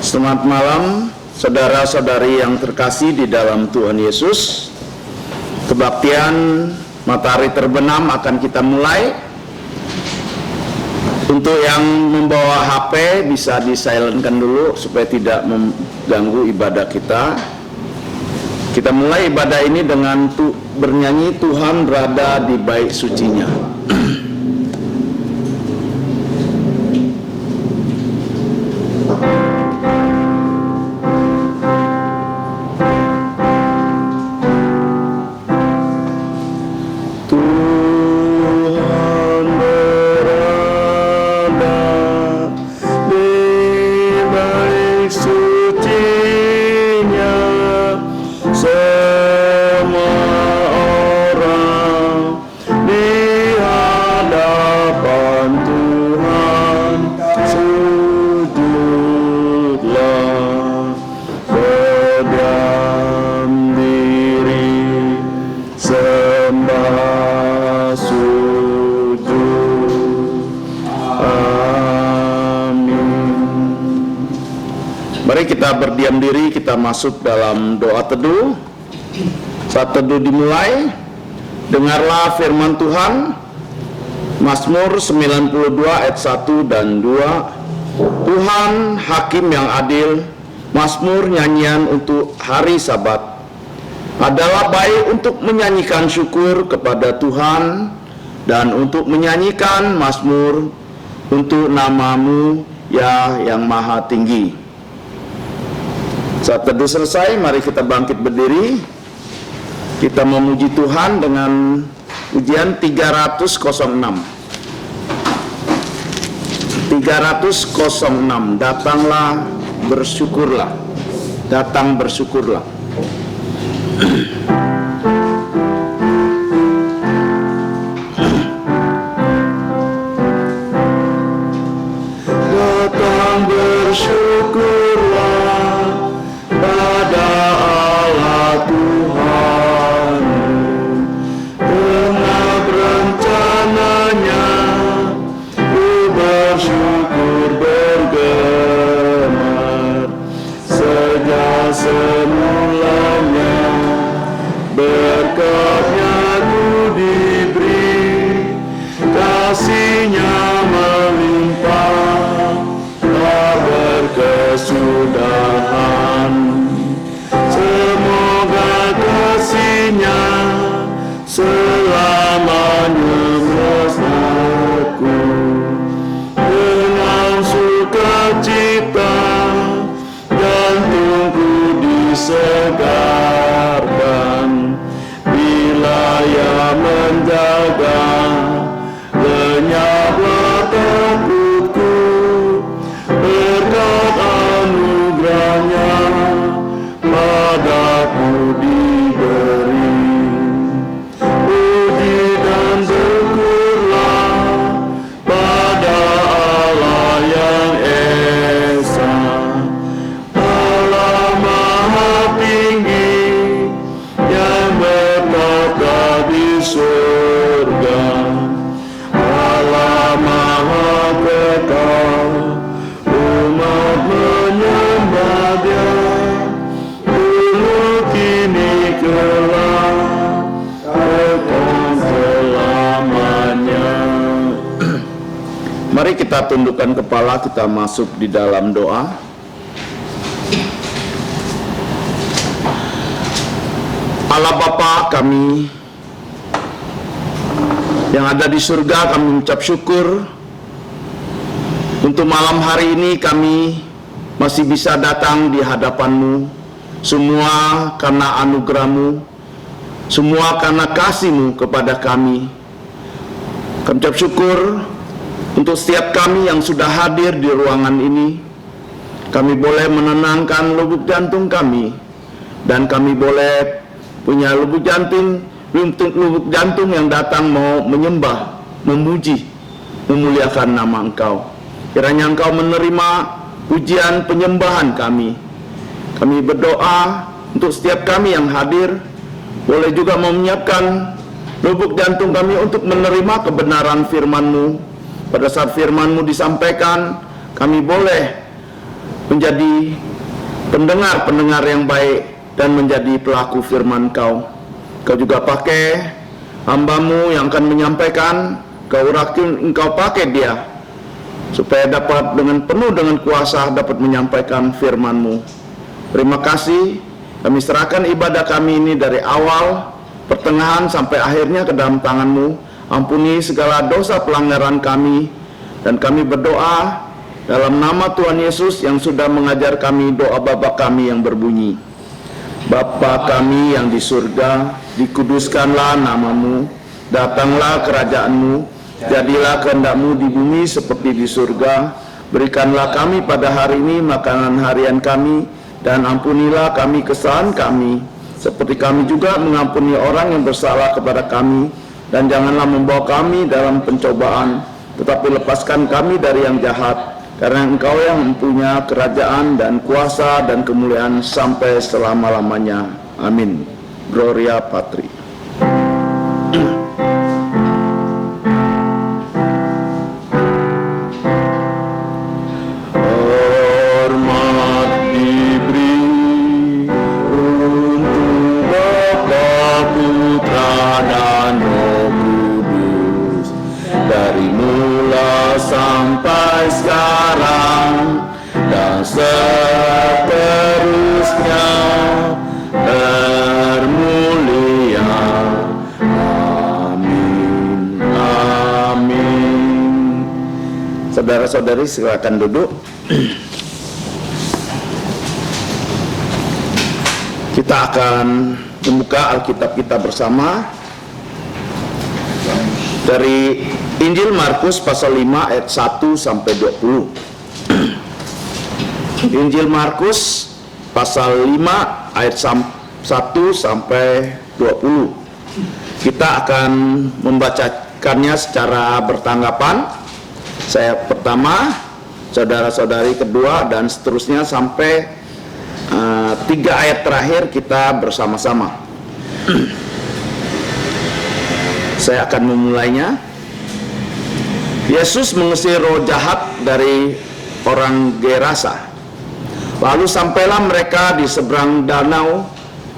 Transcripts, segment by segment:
Selamat malam, saudara-saudari yang terkasih di dalam Tuhan Yesus. Kebaktian matahari terbenam akan kita mulai. Untuk yang membawa HP bisa di-silentkan dulu supaya tidak mengganggu ibadah kita. Kita mulai ibadah ini dengan bernyanyi Tuhan berada di bait sucinya. Mari kita berdiam diri, kita masuk dalam doa teduh. Saat teduh dimulai, dengarlah firman Tuhan. Mazmur 92 ayat 1 dan 2. Tuhan hakim yang adil, Mazmur nyanyian untuk hari Sabat. Adalah baik untuk menyanyikan syukur kepada Tuhan dan untuk menyanyikan Mazmur untuk nama-Mu ya yang maha tinggi. Saat teduh selesai, mari kita bangkit berdiri. Kita memuji Tuhan dengan ujian 306. 306, datanglah bersyukurlah. Datang bersyukurlah. Datang bersyukurlah pada Allah Tuhanmu, dengan rencananya ku bersyukur bergemar sejak semulanya, berkatnya ku diberi, kasihnya melimpah, tak berkesudahan. Semoga kasihnya selamanya bersamaku, dengan sukacita jantungku disegarkan, bila Ia menjaga lenyaplah takutku, berkat anugerahnya padaku diberi. Puji dan syukurlah pada Allah yang esa, Allah maha tinggi yang bertata di surga, Allah maha kekal, umat menyembah Dia dulu kini kelak kekal selamanya. Mari kita tundukkan kepala, kita masuk di dalam doa. Allah Bapa kami yang ada di surga, kami mengucap syukur untuk malam hari ini kami masih bisa datang di hadapan-Mu. Semua karena anugerah-Mu, semua karena kasih-Mu kepada kami. Kami ucap syukur untuk setiap kami yang sudah hadir di ruangan ini. Kami boleh menenangkan lubuk jantung kami, dan kami boleh punya lubuk jantung yang datang mau menyembah, memuji, memuliakan nama Engkau. Kiranya Engkau menerima pujian penyembahan kami. Kami berdoa untuk setiap kami yang hadir, boleh juga menyiapkan lubuk jantung kami untuk menerima kebenaran firman-Mu. Pada saat firman-Mu disampaikan, kami boleh menjadi pendengar-pendengar yang baik dan menjadi pelaku firman Kau. Kau juga pakai hamba-Mu yang akan menyampaikan, Engkau pakai dia supaya dapat dengan penuh dengan kuasa dapat menyampaikan firman-Mu. Terima kasih, kami serahkan ibadah kami ini dari awal, pertengahan sampai akhirnya ke dalam tangan-Mu. Ampuni segala dosa pelanggaran kami, dan kami berdoa dalam nama Tuhan Yesus yang sudah mengajar kami doa Bapa kami yang berbunyi, Bapa kami yang di surga, dikuduskanlah nama-Mu, datanglah kerajaan-Mu, jadilah kehendak-Mu di bumi seperti di surga. Berikanlah kami pada hari ini makanan harian kami, dan ampunilah kami kesalahan kami, seperti kami juga mengampuni orang yang bersalah kepada kami. Dan janganlah membawa kami dalam pencobaan, tetapi lepaskan kami dari yang jahat, karena Engkau yang mempunyai kerajaan dan kuasa dan kemuliaan sampai selama-lamanya. Amin. Gloria Patri. Sampai sekarang dan seterusnya termulia. Amin. Amin. Saudara-saudari silakan duduk. Kita akan membuka Alkitab kita bersama dari Injil Markus pasal 5 ayat 1 sampai 20. Injil Markus pasal 5 ayat 1 sampai 20. Kita akan membacakannya secara bertanggapan. Saya pertama, saudara-saudari kedua, dan seterusnya sampai 3 ayat terakhir kita bersama-sama. Saya akan memulainya. Yesus mengusir roh jahat dari orang Gerasa. Lalu sampailah mereka di seberang danau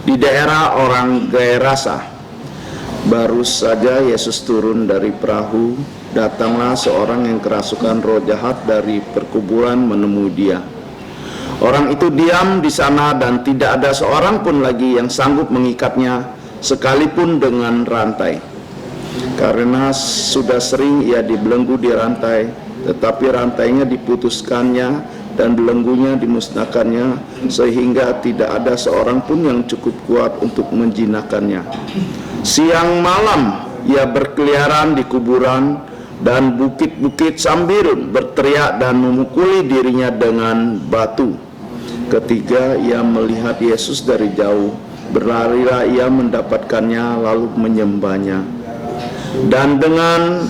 di daerah orang Gerasa. Baru saja Yesus turun dari perahu, datanglah seorang yang kerasukan roh jahat dari perkuburan menemui dia. Orang itu diam di sana dan tidak ada seorang pun lagi yang sanggup mengikatnya sekalipun dengan rantai. Karena sudah sering ia dibelenggu di rantai, tetapi rantainya diputuskannya dan belenggunya dimusnahkannya, sehingga tidak ada seorang pun yang cukup kuat untuk menjinakkannya. Siang malam ia berkeliaran di kuburan dan bukit-bukit sambil berteriak dan memukuli dirinya dengan batu. Ketika ia melihat Yesus dari jauh, berlarilah ia mendapatkannya lalu menyembahnya. Dan dengan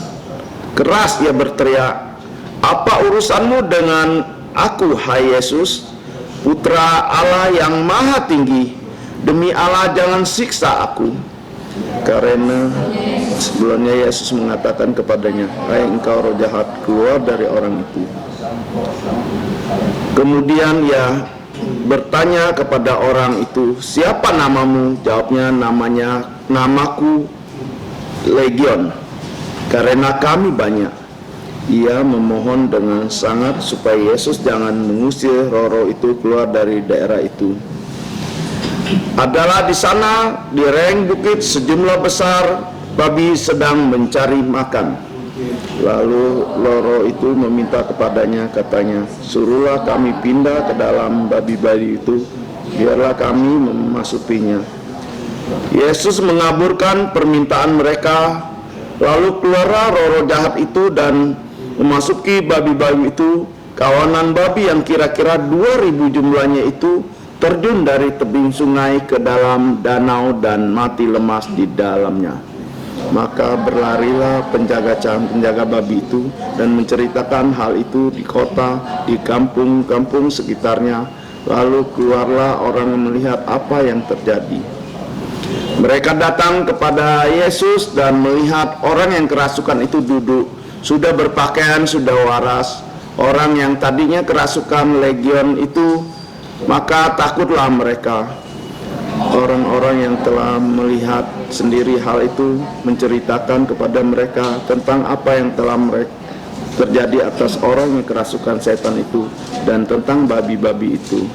keras ia berteriak, "Apa urusanmu dengan aku, hai Yesus, Putra Allah yang Maha Tinggi? Demi Allah jangan siksa aku." Karena sebelumnya Yesus mengatakan kepadanya, "Hai engkau roh jahat, keluar dari orang itu." Kemudian ia bertanya kepada orang itu, "Siapa namamu?" Jawabnya, "Namaku Legion, karena kami banyak." Ia memohon dengan sangat supaya Yesus jangan mengusir roh-roh itu keluar dari daerah itu. Adalah di sana di lereng bukit sejumlah besar babi sedang mencari makan. Lalu roh itu meminta kepadanya, katanya, "Suruhlah kami pindah ke dalam babi-babi itu, biarlah kami memasukinya." Yesus mengabulkan permintaan mereka. Lalu keluarlah roh-roh jahat itu dan memasuki babi-babi itu. Kawanan babi yang kira-kira 2.000 jumlahnya itu terjun dari tebing sungai ke dalam danau dan mati lemas di dalamnya. Maka berlarilah penjaga babi itu dan menceritakan hal itu di kota, di kampung-kampung sekitarnya. Lalu keluarlah orang melihat apa yang terjadi. Mereka datang kepada Yesus dan melihat orang yang kerasukan itu duduk, sudah berpakaian, sudah waras. orang yang tadinya kerasukan legion itu, maka takutlah mereka. Orang-orang yang telah melihat sendiri hal itu menceritakan kepada mereka tentang apa yang telah terjadi atas orang yang kerasukan setan itu dan tentang babi-babi itu.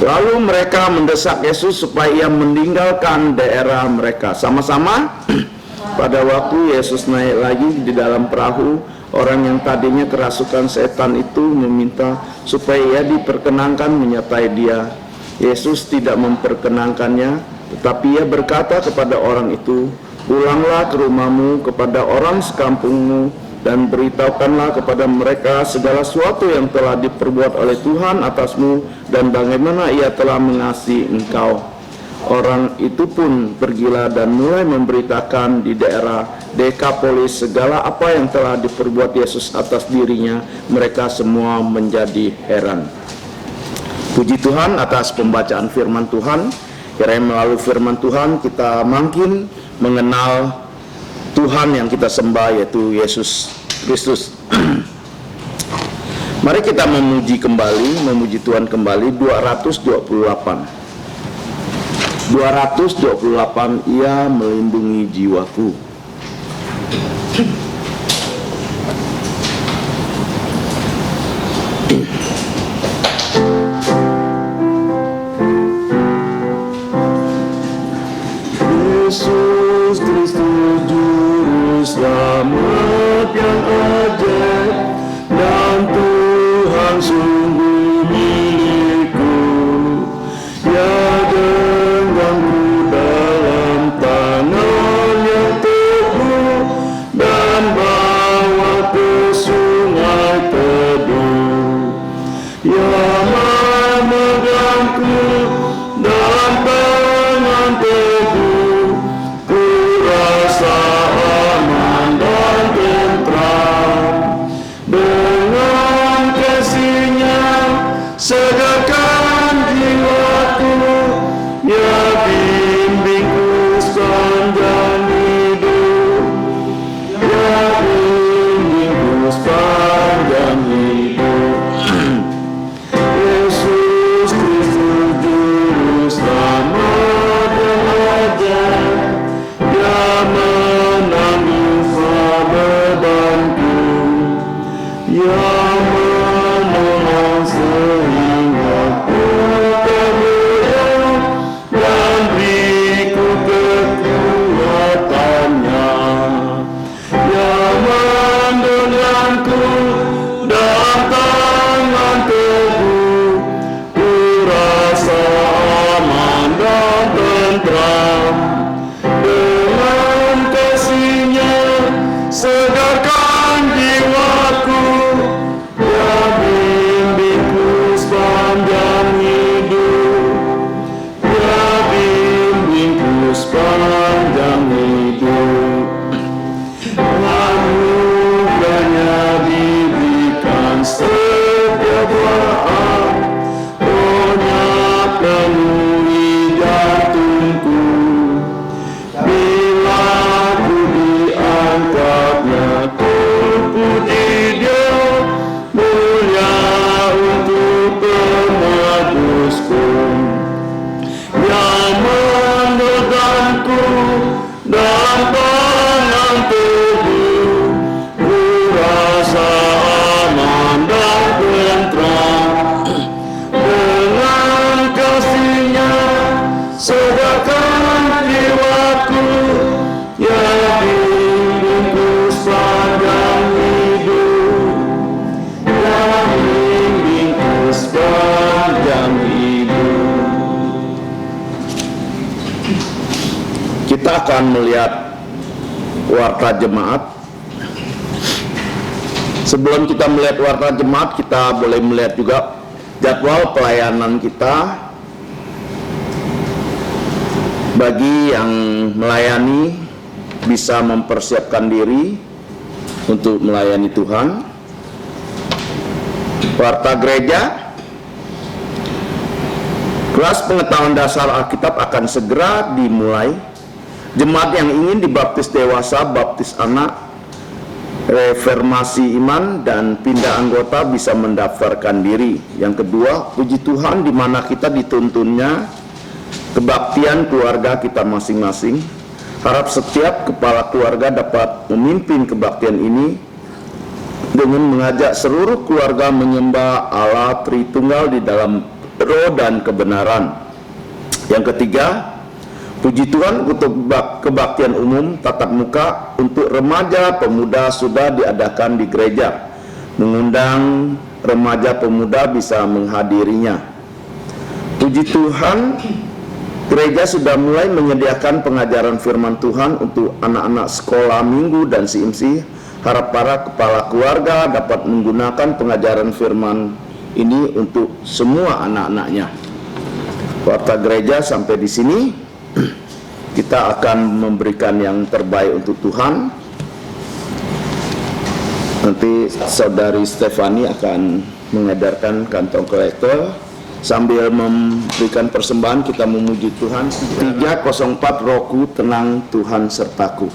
Lalu mereka mendesak Yesus supaya ia meninggalkan daerah mereka. Sama-sama pada waktu Yesus naik lagi di dalam perahu, orang yang tadinya kerasukan setan itu meminta supaya ia diperkenankan menyertai dia. Yesus tidak memperkenankannya, tetapi ia berkata kepada orang itu, "Pulanglah ke rumahmu kepada orang sekampungmu dan beritahukanlah kepada mereka segala sesuatu yang telah diperbuat oleh Tuhan atasmu dan bagaimana ia telah mengasihi engkau." Orang itu pun pergilah dan mulai memberitakan di daerah Dekapolis segala apa yang telah diperbuat Yesus atas dirinya. Mereka semua menjadi heran. Puji Tuhan atas pembacaan firman Tuhan. Kiranya melalui firman Tuhan kita makin mengenal Tuhan yang kita sembah, yaitu Yesus Kristus. Mari kita memuji Tuhan kembali. 228. Ia melindungi jiwaku. Yesus Kristus Juru Selamat yang ajaib dan Tuhan sungguh milikku. Ya genggamku dalam tangan yang teguh dan bawa ke sungai teduh. Ya memegangku dalam tangan teguh, ku rasa aman dan tentram. Dengan kasih-Nya segarkan jiwaku, ya bimbingku sepanjang hidup, ya bimbingku sepanjang hidup. Yesus Kristus Juru Selamat yang ajaib, Dia menanggung semua bebanku, Dia menolong sehingga ku terlelap dan beriku kekuatannya. Dia mendenganku dalam tangan teguh, ku rasa aman dan tentram. Dengan kasih-Nya segarkan jiwaku, ya bimbingku sepanjang hidup, ya bimbingku sepanjang hidup. Anugerahnya diberikan setiap saat, rohnya penuhi jantungku. Bila ku diangkatnya, ku puji Dia, mulia untuk penebusku. Yang menegangku dalam tangan teguh, ku rasa aman dan tentram. Dengan kasih-Nya segarkan jiwaku, ya bimbingku sepanjang hidup, ya bimbingku sepanjang hidup. Kita akan melihat warta jemaat. Sebelum kita melihat warta jemaat, kita boleh melihat juga jadwal pelayanan kita. Bagi yang melayani bisa mempersiapkan diri untuk melayani Tuhan. Warta gereja, kelas pengetahuan dasar Alkitab akan segera dimulai. Jemaat yang ingin dibaptis dewasa, baptis anak, reformasi iman dan pindah anggota bisa mendaftarkan diri. Yang kedua, puji Tuhan di mana kita dituntunnya kebaktian keluarga kita masing-masing. Harap setiap kepala keluarga dapat memimpin kebaktian ini dengan mengajak seluruh keluarga menyembah Allah Tritunggal di dalam roh dan kebenaran. Yang ketiga, puji Tuhan untuk kebaktian umum tatap muka untuk remaja pemuda sudah diadakan di gereja. Mengundang remaja pemuda bisa menghadirinya. Puji Tuhan, gereja sudah mulai menyediakan pengajaran firman Tuhan untuk anak-anak sekolah minggu dan CMC. Harap para kepala keluarga dapat menggunakan pengajaran firman ini untuk semua anak-anaknya. Warta gereja sampai di sini. Kita akan memberikan yang terbaik untuk Tuhan. Nanti saudari Stefani akan mengedarkan kantong kolektor. Sambil memberikan persembahan kita memuji Tuhan. 304 Rohku tenang Tuhan sertaku.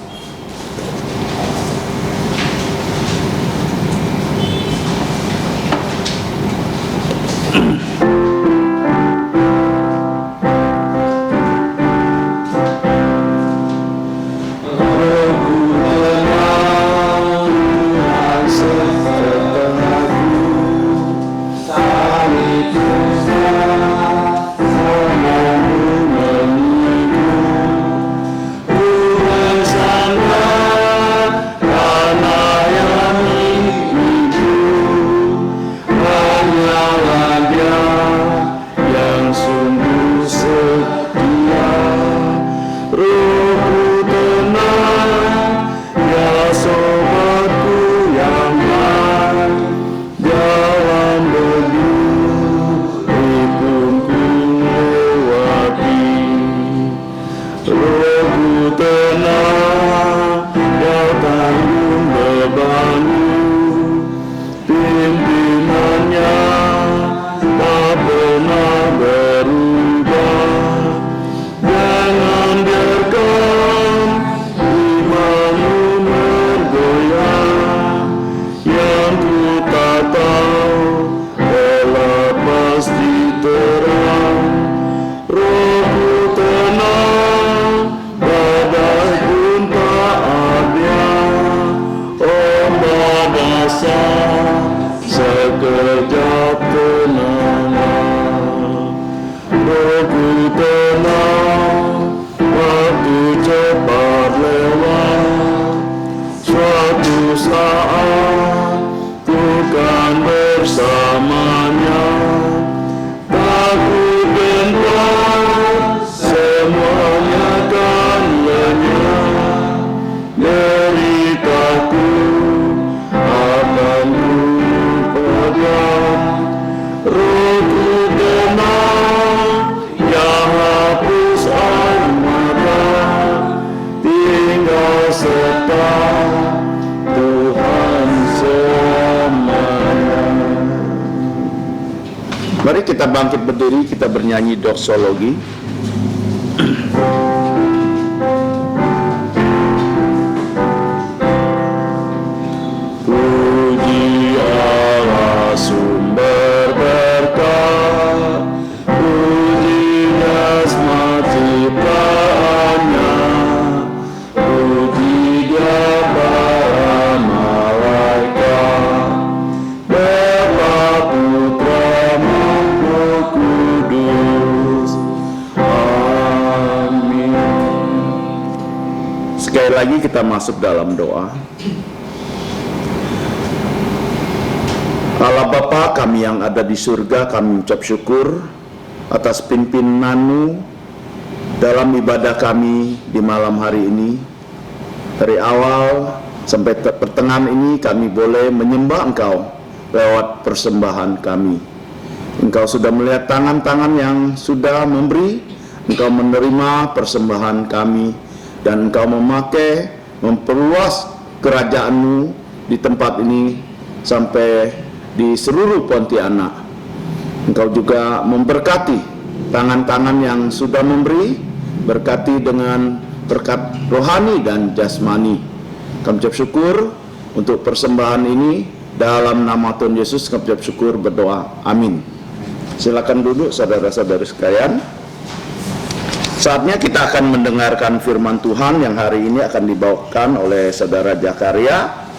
Mari kita bangkit berdiri, kita bernyanyi doksologi. Puji Allah sumber berkat, puji asma ciptaannya, puji Dia para malaikat, Bapa Putra Roh Kudus. Amin. Sekali lagi kita masuk dalam doa. Allah Bapa kami yang ada di surga, kami ucap syukur atas pimpinanmu dalam ibadah kami di malam hari ini. Dari awal sampai pertengahan ini kami boleh menyembah Engkau lewat persembahan kami. Engkau sudah melihat tangan-tangan yang sudah memberi, Engkau menerima persembahan kami, dan Engkau memakai, memperluas kerajaan-Mu di tempat ini sampai di seluruh Pontianak. Engkau juga memberkati tangan-tangan yang sudah memberi, berkati dengan berkat rohani dan jasmani. Kami ucap syukur Untuk persembahan ini dalam nama Tuhan Yesus kami ucap syukur berdoa. Amin. Silakan duduk saudara-saudara sekalian. Saatnya kita akan mendengarkan firman Tuhan yang hari ini akan dibawakan oleh saudara Zakaria.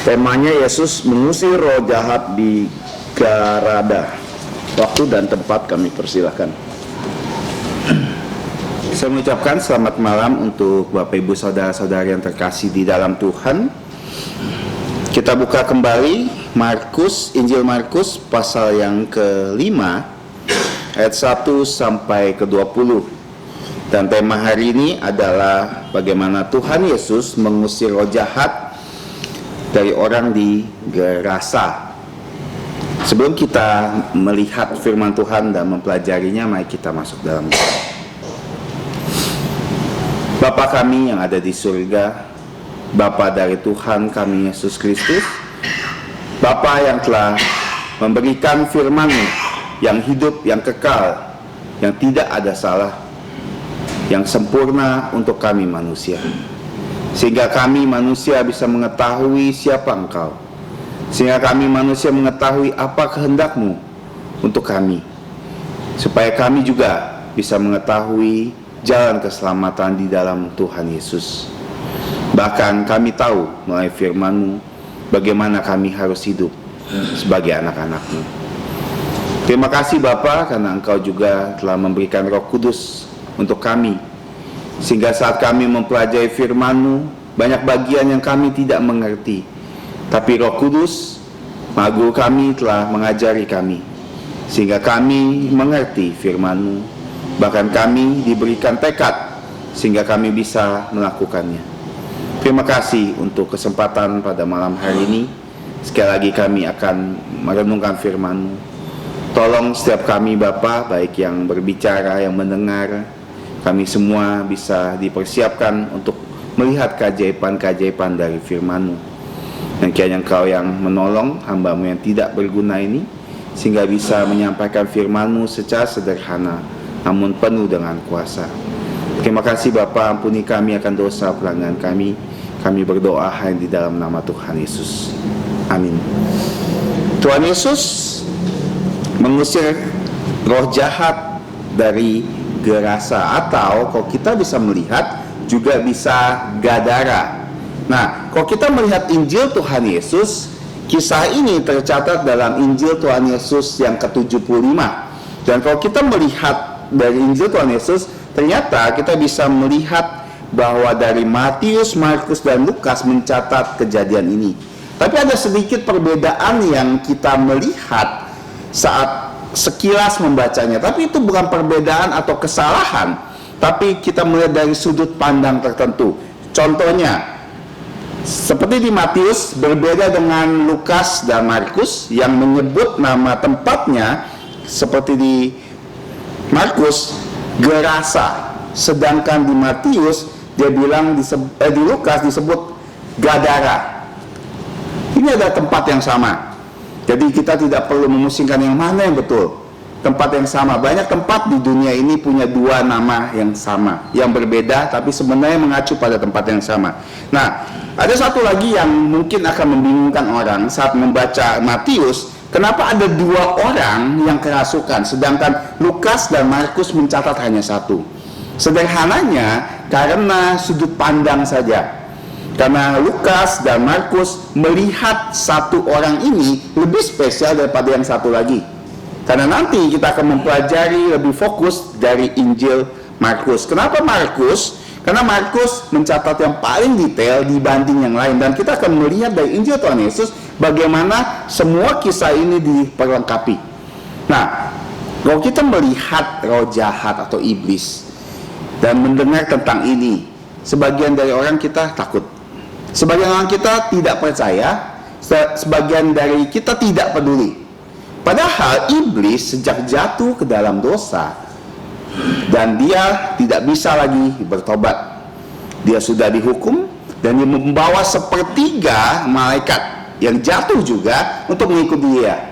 Temanya Yesus mengusir roh jahat di Gerasa. Waktu dan tempat kami persilahkan. Saya mengucapkan selamat malam untuk Bapak Ibu Saudara-saudara yang terkasih di dalam Tuhan. Kita buka kembali Injil Markus pasal yang ke-5 ayat 1 sampai ke-20. Dan tema hari ini adalah bagaimana Tuhan Yesus mengusir roh jahat dari orang di Gerasa. Sebelum kita melihat firman Tuhan dan mempelajarinya, mari kita masuk dalam doa. Bapa kami yang ada di surga, Bapa dari Tuhan kami Yesus Kristus, Bapa yang telah memberikan firman-Mu yang hidup, yang kekal, yang tidak ada salah, yang sempurna untuk kami manusia, sehingga kami manusia bisa mengetahui siapa Engkau, sehingga kami manusia mengetahui apa kehendak-Mu untuk kami, supaya kami juga bisa mengetahui jalan keselamatan di dalam Tuhan Yesus. Bahkan kami tahu melalui firman-Mu bagaimana kami harus hidup sebagai anak-anak-Mu. Terima kasih Bapa, karena Engkau juga telah memberikan Roh Kudus untuk kami, sehingga saat kami mempelajari firman-Mu, banyak bagian yang kami tidak mengerti, tapi Roh Kudus, Maha Guru kami, telah mengajari kami, sehingga kami mengerti firman-Mu. Bahkan kami diberikan tekad sehingga kami bisa melakukannya. Terima kasih untuk kesempatan pada malam hari ini. Sekali lagi kami akan merenungkan firman-Mu. Tolong setiap kami Bapa, baik yang berbicara, yang mendengar, kami semua bisa dipersiapkan untuk melihat keajaiban-keajaiban dari firman-Mu. Dan kiranya Engkau yang menolong hamba-Mu yang tidak berguna ini, sehingga bisa menyampaikan firman-Mu secara sederhana, namun penuh dengan kuasa. Terima kasih Bapa, ampuni kami akan dosa pelanggaran kami. Kami berdoa hanya di dalam nama Tuhan Yesus. Amin. Tuhan Yesus mengusir roh jahat dari Gerasa, atau kalau kita bisa melihat juga bisa Gadara. Nah, kalau kita melihat Injil Tuhan Yesus, kisah ini tercatat dalam Injil Tuhan Yesus yang ke-75. Dan kalau kita melihat dari Injil Tuhan Yesus, ternyata kita bisa melihat bahwa dari Matius, Markus, dan Lukas mencatat kejadian ini. Tapi ada sedikit perbedaan yang kita melihat saat sekilas membacanya. Tapi itu bukan perbedaan atau kesalahan, tapi kita melihat dari sudut pandang tertentu. Contohnya, seperti di Matius berbeda dengan Lukas dan Markus yang menyebut nama tempatnya, seperti di Markus Gerasa, sedangkan di Matius dia bilang di Lukas disebut Gadara. Ini adalah tempat yang sama. Jadi kita tidak perlu memusingkan yang mana yang betul. Tempat yang sama. Banyak tempat di dunia ini punya dua nama yang sama, yang berbeda tapi sebenarnya mengacu pada tempat yang sama. Nah, ada satu lagi yang mungkin akan membingungkan orang saat membaca Matius. Kenapa ada dua orang yang kerasukan, sedangkan Lukas dan Markus mencatat hanya satu? Sederhananya karena sudut pandang saja. Karena Lukas dan Markus melihat satu orang ini lebih spesial daripada yang satu lagi. Karena nanti kita akan mempelajari lebih fokus dari Injil Markus. Kenapa Markus? Karena Markus mencatat yang paling detail dibanding yang lain. Dan kita akan melihat dari Injil Tuhan Yesus bagaimana semua kisah ini diperlengkapi. Nah, kalau kita melihat roh jahat atau iblis dan mendengar tentang ini, sebagian dari orang kita takut, sebagian orang kita tidak percaya, sebagian dari kita tidak peduli. Padahal iblis sejak jatuh ke dalam dosa dan dia tidak bisa lagi bertobat, dia sudah dihukum dan dia membawa sepertiga malaikat yang jatuh juga untuk mengikuti dia.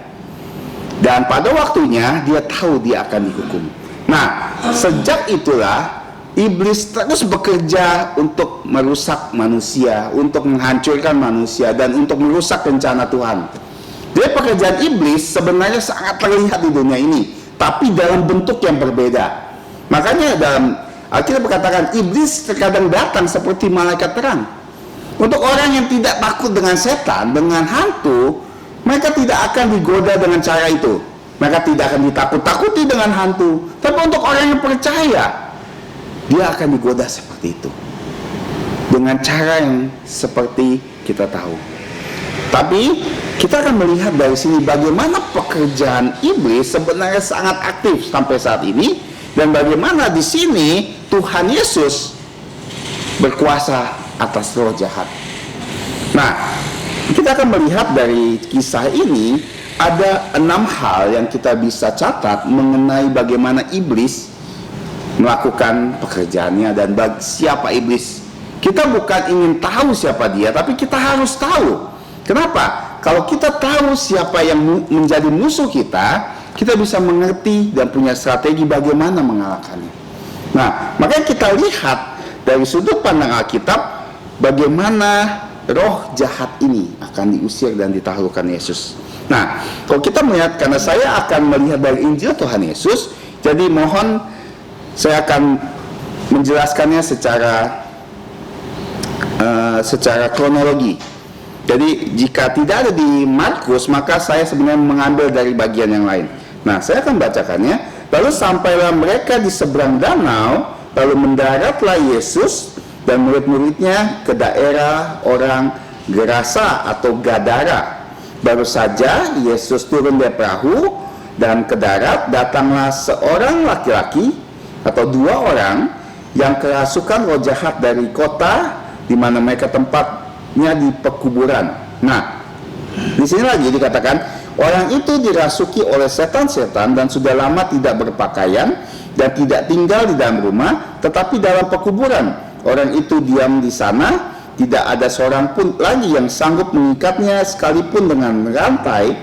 Dan pada waktunya dia tahu dia akan dihukum. Nah, sejak itulah iblis terus bekerja untuk merusak manusia, untuk menghancurkan manusia, dan untuk merusak rencana Tuhan. Jadi pekerjaan iblis sebenarnya sangat terlihat di dunia ini, tapi dalam bentuk yang berbeda. Makanya dalam Alkitab berkatakan iblis terkadang datang seperti malaikat terang. Untuk orang yang tidak takut dengan setan, dengan hantu, mereka tidak akan digoda dengan cara itu. Mereka tidak akan ditakut-takuti dengan hantu. Tapi untuk orang yang percaya, dia akan digoda seperti itu, dengan cara yang seperti kita tahu. Tapi kita akan melihat dari sini bagaimana pekerjaan iblis sebenarnya sangat aktif sampai saat ini, dan bagaimana di sini Tuhan Yesus berkuasa atas roh jahat. Nah, kita akan melihat dari kisah ini ada 6 hal yang kita bisa catat mengenai bagaimana iblis melakukan pekerjaannya dan siapa iblis. Kita bukan ingin tahu siapa dia, tapi kita harus tahu. Kenapa? Kalau kita tahu siapa yang menjadi musuh kita, kita bisa mengerti dan punya strategi bagaimana mengalahkannya. Nah, makanya kita lihat dari sudut pandang Alkitab bagaimana roh jahat ini akan diusir dan ditaklukkan Yesus. Nah, kalau kita melihat, karena saya akan melihat dari Injil Tuhan Yesus, jadi mohon saya akan menjelaskannya secara kronologi. Jadi jika tidak ada di Markus, maka saya sebenarnya mengambil dari bagian yang lain. Nah, saya akan bacakannya. Lalu sampailah mereka di seberang danau, lalu mendaratlah Yesus dan murid-muridnya ke daerah orang Gerasa atau Gadara. Baru saja Yesus turun dari perahu dan ke darat, datanglah seorang laki-laki atau 2 orang yang kerasukan roh jahat dari kota di mana mereka tempatnya di pekuburan. Nah, di sini lagi dikatakan orang itu dirasuki oleh setan-setan dan sudah lama tidak berpakaian dan tidak tinggal di dalam rumah, tetapi dalam pekuburan. Orang itu diam di sana. Tidak ada seorang pun lagi yang sanggup mengikatnya sekalipun dengan rantai,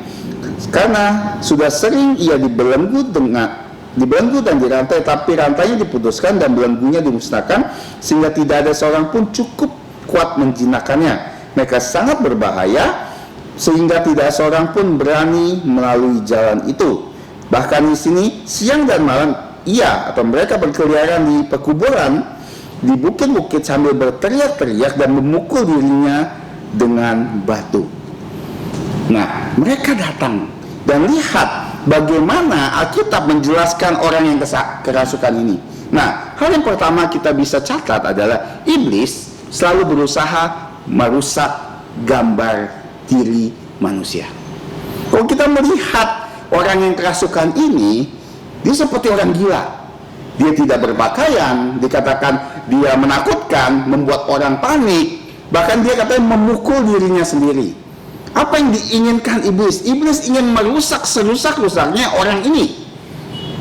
karena sudah sering ia dibelenggu dan dirantai, tapi rantainya diputuskan dan belenggunya dimusnahkan, sehingga tidak ada seorang pun cukup kuat menjinakkannya. Mereka sangat berbahaya, sehingga tidak seorang pun berani melalui jalan itu. Bahkan di sini siang dan malam mereka berkeliaran di pekuburan, di bukit-bukit sambil berteriak-teriak dan memukul dirinya dengan batu. Nah, mereka datang dan lihat bagaimana Alkitab menjelaskan orang yang kerasukan ini. Nah, hal yang pertama kita bisa catat adalah iblis selalu berusaha merusak gambar diri manusia. Kalau kita melihat orang yang kerasukan ini, dia seperti orang gila. Dia tidak berpakaian, dikatakan dia menakutkan, membuat orang panik, bahkan dia katanya memukul dirinya sendiri. Apa yang diinginkan iblis? Iblis ingin merusak serusak-rusaknya orang ini,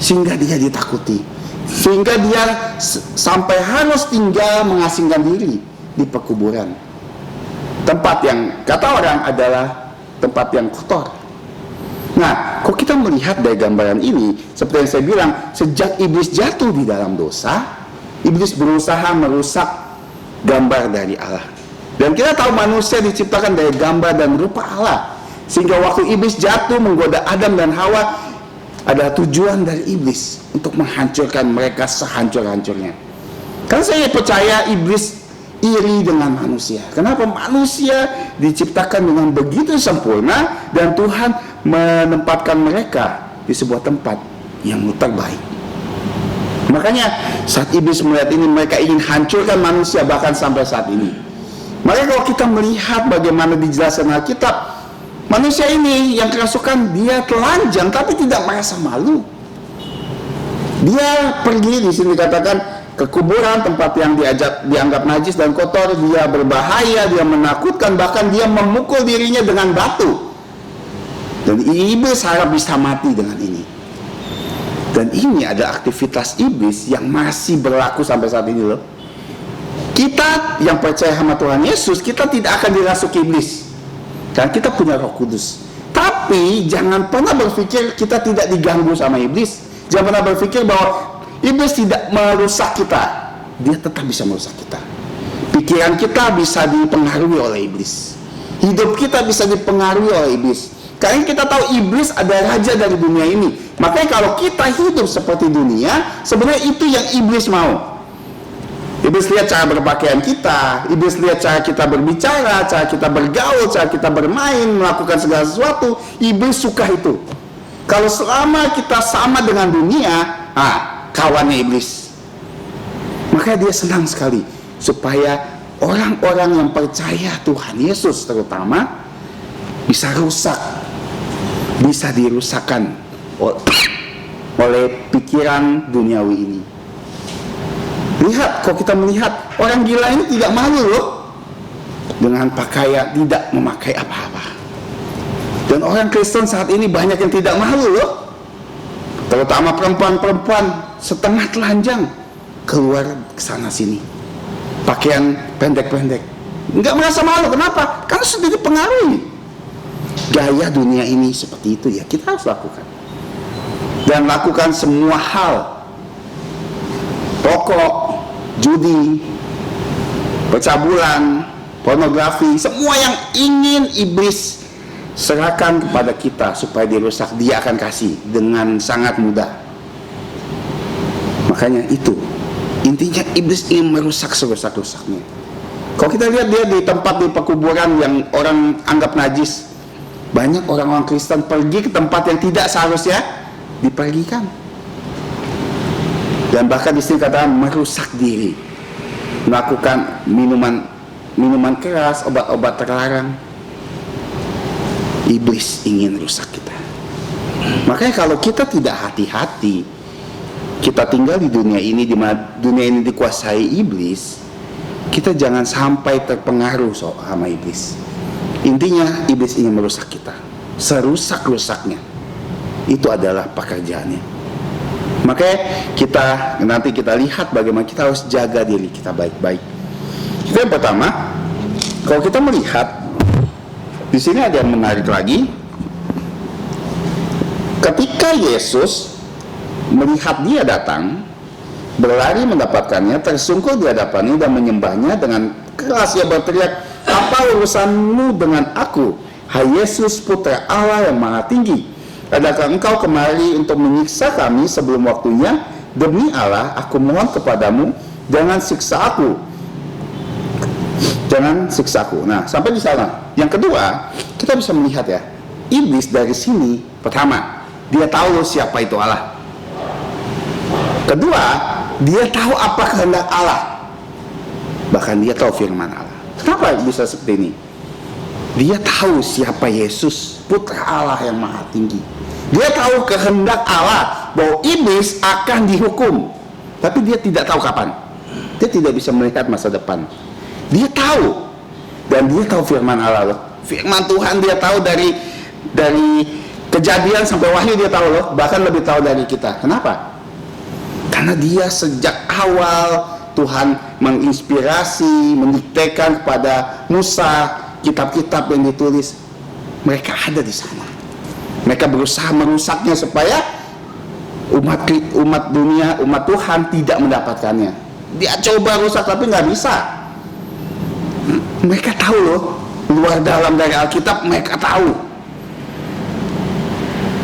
sehingga dia ditakuti, sehingga dia sampai harus tinggal mengasingkan diri di pekuburan, tempat yang kata orang adalah tempat yang kotor. Nah, kalau kita melihat dari gambaran ini, seperti yang saya bilang, sejak iblis jatuh di dalam dosa, iblis berusaha merusak gambar dari Allah. Dan kita tahu manusia diciptakan dari gambar dan rupa Allah, sehingga waktu iblis jatuh menggoda Adam dan Hawa, ada tujuan dari iblis untuk menghancurkan mereka sehancur-hancurnya. Karena saya percaya iblis iri dengan manusia. Kenapa? Manusia diciptakan dengan begitu sempurna dan Tuhan menempatkan mereka di sebuah tempat yang terbaik. Makanya saat iblis melihat ini, mereka ingin hancurkan manusia bahkan sampai saat ini. Makanya kalau kita melihat bagaimana dijelaskan Alkitab, manusia ini yang kerasukan, dia telanjang tapi tidak merasa malu. Dia pergi, di sini dikatakan, ke kuburan, tempat yang dianggap najis dan kotor. Dia berbahaya, dia menakutkan, bahkan dia memukul dirinya dengan batu. Dan iblis harap bisa mati dengan ini. Dan ini adalah aktivitas iblis yang masih berlaku sampai saat ini loh. Kita yang percaya sama Tuhan Yesus, kita tidak akan dirasuki iblis, dan kita punya Roh Kudus. Tapi jangan pernah berpikir kita tidak diganggu sama iblis. Jangan pernah berpikir bahwa iblis tidak merusak kita. dia tetap bisa merusak kita. Pikiran kita bisa dipengaruhi oleh iblis. Hidup kita bisa dipengaruhi oleh iblis. Karena kita tahu iblis ada raja dari dunia ini. Makanya kalau kita hidup seperti dunia, sebenarnya itu yang iblis mau. Iblis lihat cara berpakaian kita, iblis lihat cara kita berbicara, cara kita bergaul, cara kita bermain, melakukan segala sesuatu. Iblis suka itu. Kalau selama kita sama dengan dunia, kawannya iblis. Makanya dia senang sekali supaya orang-orang yang percaya Tuhan Yesus terutama bisa rusak, bisa dirusakkan oleh pikiran duniawi ini. Lihat, kalau kita melihat orang gila ini tidak malu loh dengan pakaian, tidak memakai apa-apa. Dan orang Kristen saat ini banyak yang tidak malu loh, terutama perempuan-perempuan setengah telanjang keluar ke sana sini, pakaian pendek-pendek, nggak merasa malu. Kenapa? Karena sudah dipengaruhi gaya dunia ini seperti itu. Ya kita harus lakukan, dan lakukan semua hal, rokok, judi, pencabulan, pornografi, semua yang ingin iblis serahkan kepada kita supaya dirusak, dia akan kasih dengan sangat mudah. Makanya itu intinya, iblis ingin merusak serusak-rusaknya. Kalau kita lihat dia di tempat di pekuburan yang orang anggap najis, banyak orang-orang Kristen pergi ke tempat yang tidak seharusnya dipergikan. Dan bahkan di sini katakan merusak diri, melakukan minuman keras, obat-obat terlarang. Iblis ingin rusak kita. Makanya kalau kita tidak hati-hati, kita tinggal di dunia ini, di mana dunia ini dikuasai iblis, kita jangan sampai terpengaruh sama iblis. Intinya iblis ingin merusak kita, serusak-rusaknya. Itu adalah pekerjaannya. Makanya nanti kita lihat bagaimana kita harus jaga diri kita baik-baik. Yang pertama, kalau kita melihat di sini ada yang menarik lagi. Ketika Yesus melihat dia datang, berlari mendapatkannya, tersungkur di hadapannya dan menyembahnya. Dengan keras ia berteriak, "Apa urusanmu dengan aku, hai Yesus, Putra Allah yang Maha Tinggi? Adakah engkau kemari untuk menyiksa kami sebelum waktunya? Demi Allah, aku mohon kepadamu, jangan siksa aku. Jangan siksaku." Nah, sampai di sana. Yang kedua, kita bisa melihat ya, iblis dari sini, pertama, dia tahu siapa itu Allah. Kedua, dia tahu apa kehendak Allah. Bahkan dia tahu firman Allah. Kenapa bisa seperti ini? Dia tahu siapa Yesus, Putra Allah yang Maha Tinggi. Dia tahu kehendak Allah bahwa iblis akan dihukum, tapi dia tidak tahu kapan. Dia tidak bisa melihat masa depan. Dia tahu, dan dia tahu firman Allah loh. Firman Tuhan dia tahu dari Kejadian sampai Wahyu dia tahu loh, bahkan lebih tahu dari kita. Kenapa? Karena dia sejak awal Tuhan menginspirasi, mendiktekan kepada Musa kitab-kitab yang ditulis. Mereka ada di sana. Mereka berusaha merusaknya supaya umat dunia, umat Tuhan tidak mendapatkannya. Dia coba rusak tapi nggak bisa. Mereka tahu loh, luar dalam dari Alkitab mereka tahu.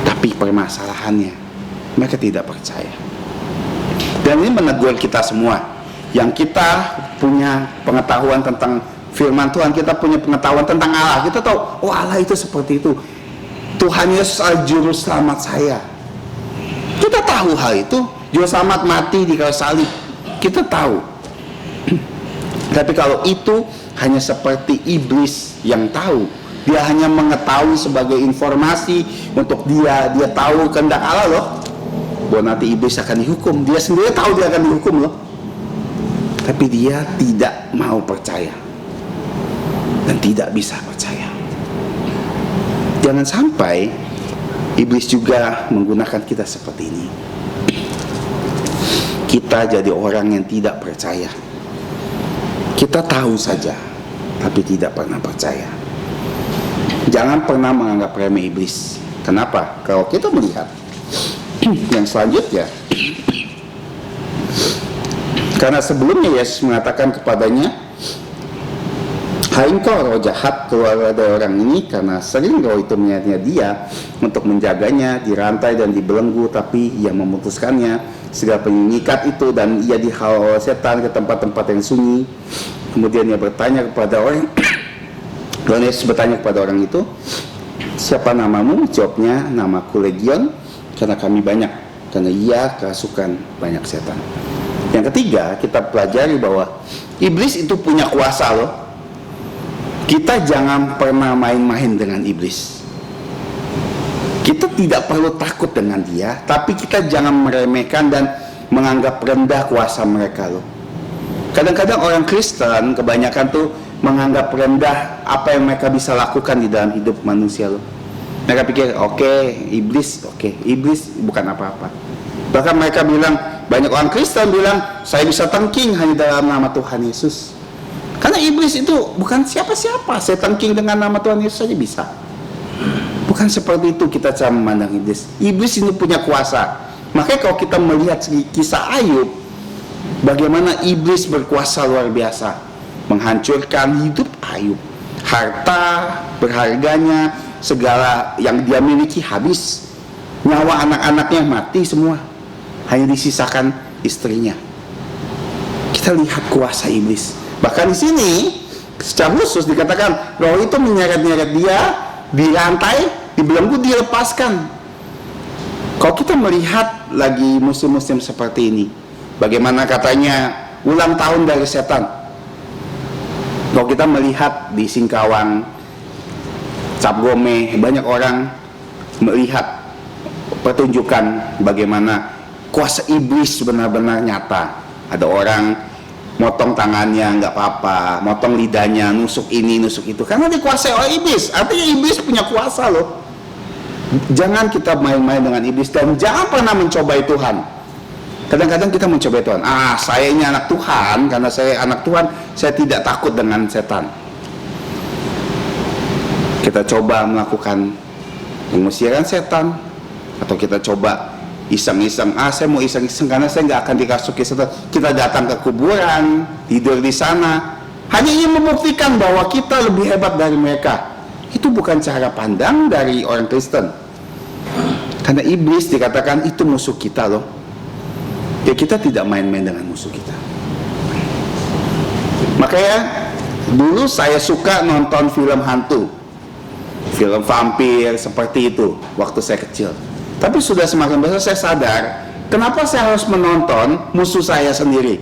Tapi permasalahannya, mereka tidak percaya. Dan ini menegur kita semua, yang kita punya pengetahuan tentang firman Tuhan, kita punya pengetahuan tentang Allah. Kita tahu, oh Allah itu seperti itu. Tuhan Yesus adalah juru selamat saya. Kita tahu hal itu. Juru selamat mati di kayu salib. Kita tahu. Tapi kalau itu hanya seperti iblis yang tahu, dia hanya mengetahui sebagai informasi untuk dia tahu kehendak Allah loh, bahwa nanti iblis akan dihukum. Dia sendiri tahu dia akan dihukum loh, tapi dia tidak mau percaya dan tidak bisa percaya. Jangan sampai iblis juga menggunakan kita seperti ini. Kita jadi orang yang tidak percaya. Kita tahu saja, tapi tidak pernah percaya. Jangan pernah menganggap remeh iblis. Kenapa? Kalau kita melihat yang selanjutnya, Karena sebelumnya Yesus mengatakan kepadanya, "Hai engkau roh jahat, keluar dari orang ini," karena sering roh itu menyayatnya dia untuk menjaganya, dirantai dan dibelenggu, tapi ia memutuskannya. Segala penyikat itu dan ia dihalau oleh setan ke tempat-tempat yang sunyi. Kemudian ia bertanya kepada orang Tuhan Yesus bertanya kepada orang itu, "Siapa namamu?" Jawabnya, "Namaku Legion, karena kami banyak." Karena ia kerasukan banyak setan. Yang ketiga, kita pelajari bahwa iblis itu punya kuasa loh. Kita jangan pernah main-main dengan iblis. Kita tidak perlu takut dengan dia, tapi kita jangan meremehkan dan menganggap rendah kuasa mereka loh. Kadang-kadang orang Kristen kebanyakan tuh menganggap rendah apa yang mereka bisa lakukan di dalam hidup manusia loh. Mereka pikir, iblis bukan apa-apa. Bahkan mereka bilang, banyak orang Kristen bilang, saya bisa tengking hanya dalam nama Tuhan Yesus. Karena iblis itu bukan siapa-siapa. Saya tengking dengan nama Tuhan Yesus saja bisa. Bukan seperti itu kita cara memandang iblis. Iblis ini punya kuasa. Makanya kalau kita melihat kisah Ayub, bagaimana iblis berkuasa luar biasa, menghancurkan hidup Ayub. Harta berharganya, segala yang dia miliki habis. Nyawa anak-anaknya mati semua. Hanya disisakan istrinya. Kita lihat kuasa iblis. Bahkan di sini secara khusus dikatakan roh itu menyeret-nyeret dia, dirantai, dibelenggu, dilepaskan. Kalau kita melihat lagi musim-musim seperti ini, bagaimana katanya ulang tahun dari setan. Kalau kita melihat di Singkawang, Cap Gome, banyak orang melihat pertunjukan bagaimana kuasa iblis benar-benar nyata. Ada orang motong tangannya nggak apa-apa, motong lidahnya, nusuk ini, nusuk itu, karena dikuasai oleh iblis. Artinya iblis punya kuasa loh. Jangan kita main-main dengan iblis dan jangan pernah mencobai Tuhan. Kadang-kadang kita mencobai Tuhan. Saya ini anak Tuhan, karena saya anak Tuhan, saya tidak takut dengan setan. Kita coba melakukan pengusiran setan, atau kita coba iseng-iseng, saya mau iseng-iseng karena saya nggak akan dikasuki setan. Kita datang ke kuburan, tidur di sana, hanya ingin membuktikan bahwa kita lebih hebat dari mereka. Itu bukan cara pandang dari orang Kristen. Karena iblis dikatakan itu musuh kita loh. Ya kita tidak main-main dengan musuh kita. Makanya dulu saya suka nonton film hantu, film vampir seperti itu waktu saya kecil. Tapi sudah semakin besar saya sadar, kenapa saya harus menonton musuh saya sendiri?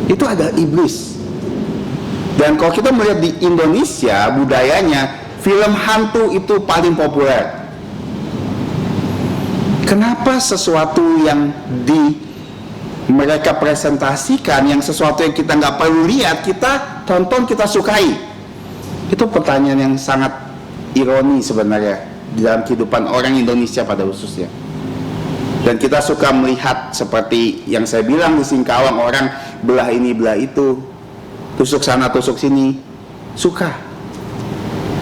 Itu adalah iblis. Dan kalau kita melihat di Indonesia, budayanya, film hantu itu paling populer. Kenapa sesuatu yang mereka presentasikan, yang sesuatu yang kita nggak perlu lihat, kita tonton, kita sukai? Itu pertanyaan yang sangat ironi sebenarnya di dalam kehidupan orang Indonesia pada khususnya. Dan kita suka melihat seperti yang saya bilang di Singkawang, orang belah ini belah itu, tusuk sana tusuk sini, suka.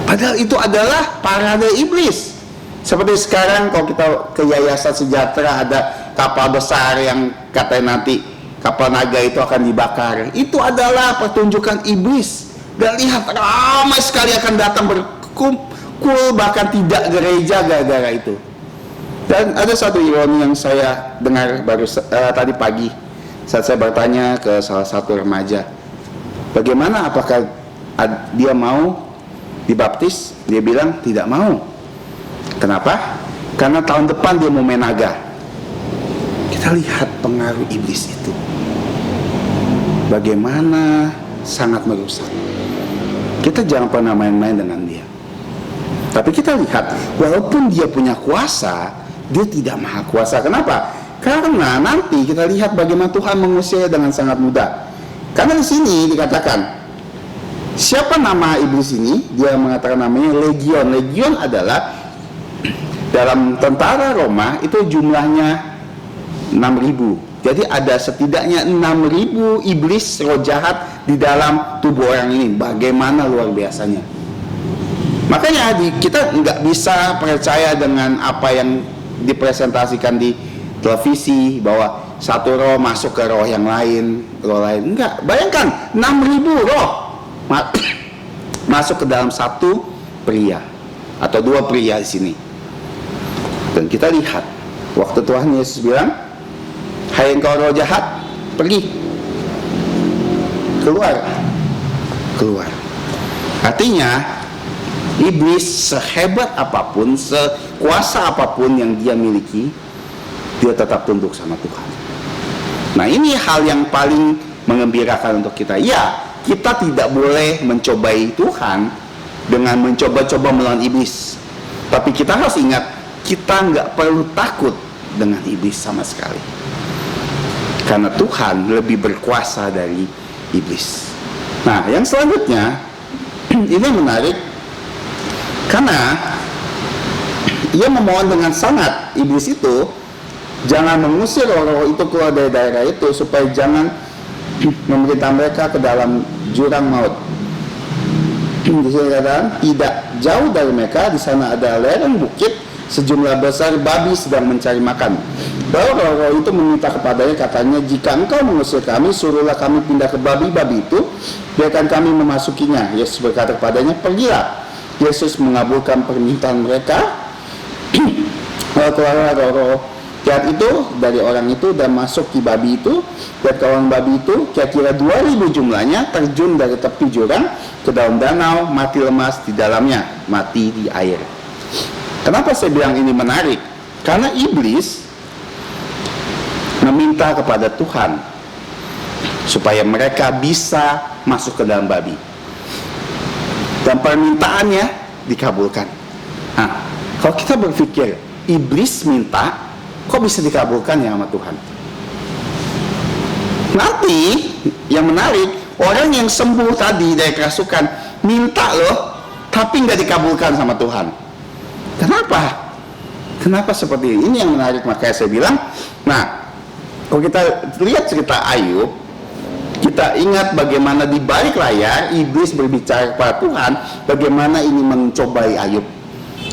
Padahal itu adalah parade iblis. Seperti sekarang kalau kita ke Yayasan Sejahtera, ada kapal besar yang katanya nanti kapal naga itu akan dibakar. Itu adalah pertunjukan iblis. Dan lihat ramai sekali akan datang berkumpul, bahkan tidak gereja gara-gara itu. Dan ada satu ironi yang saya dengar baru tadi pagi saat saya bertanya ke salah satu remaja, bagaimana, apakah dia mau dibaptis? Dia bilang tidak mau. Kenapa? Karena tahun depan dia mau main naga. Kita lihat pengaruh iblis itu, bagaimana sangat merusak. Kita jangan pernah main-main dengan dia. Tapi kita lihat, walaupun dia punya kuasa, dia tidak maha kuasa. Kenapa? Karena nanti kita lihat bagaimana Tuhan mengusirnya dengan sangat mudah. Karena di sini dikatakan, siapa nama iblis ini? Dia mengatakan namanya Legion. Legion adalah dalam tentara Roma itu jumlahnya 6.000. Jadi ada setidaknya 6.000 iblis roh jahat di dalam tubuh orang ini. Bagaimana luar biasanya. Makanya kita nggak bisa percaya dengan apa yang dipresentasikan di televisi, bahwa satu roh masuk ke roh yang lain, roh lain. Enggak, bayangkan 6.000 roh masuk ke dalam satu pria atau dua pria di sini. Dan kita lihat waktu Tuhan Yesus bilang, "Hai engkau roh jahat, pergi, keluar." Artinya iblis sehebat apapun, sekuasa apapun yang dia miliki, dia tetap tunduk sama Tuhan. Nah, ini hal yang paling mengembirakan untuk kita. Ya, kita tidak boleh mencobai Tuhan dengan mencoba-coba melawan iblis. Tapi kita harus ingat, kita nggak perlu takut dengan iblis sama sekali. Karena Tuhan lebih berkuasa dari iblis. Nah, yang selanjutnya, ini menarik. Karena ia memohon dengan sangat, iblis itu, jangan mengusir roh-roh itu keluar dari daerah itu, supaya jangan memerintah mereka ke dalam jurang maut. Di sini katakan, tidak jauh dari mereka, di sana ada lereng bukit, sejumlah besar babi sedang mencari makan. Lalu roh-roh itu meminta kepadanya, katanya, "Jika engkau mengusir kami, suruhlah kami pindah ke babi-babi itu, biarkan kami memasukinya." Yesus berkata kepadanya, "Pergilah." Yesus mengabulkan permintaan mereka. Lalu keluarlah roh-roh jahat itu dari orang itu dan masuk di babi itu, dan kawan babi itu kira-kira 2.000 jumlahnya terjun dari tepi jurang ke dalam danau, mati lemas di dalamnya, mati di air. Kenapa saya bilang ini menarik? Karena iblis meminta kepada Tuhan supaya mereka bisa masuk ke dalam babi, dan permintaannya dikabulkan. Nah, kalau kita berpikir iblis minta, kok bisa dikabulkan ya sama Tuhan? Nanti yang menarik, orang yang sembuh tadi dari kerasukan minta loh, tapi nggak dikabulkan sama Tuhan. Kenapa seperti ini? Ini yang menarik. Makanya saya bilang, nah, kalau kita lihat cerita Ayub, kita ingat bagaimana di balik layar iblis berbicara kepada Tuhan, bagaimana ini mencobai Ayub.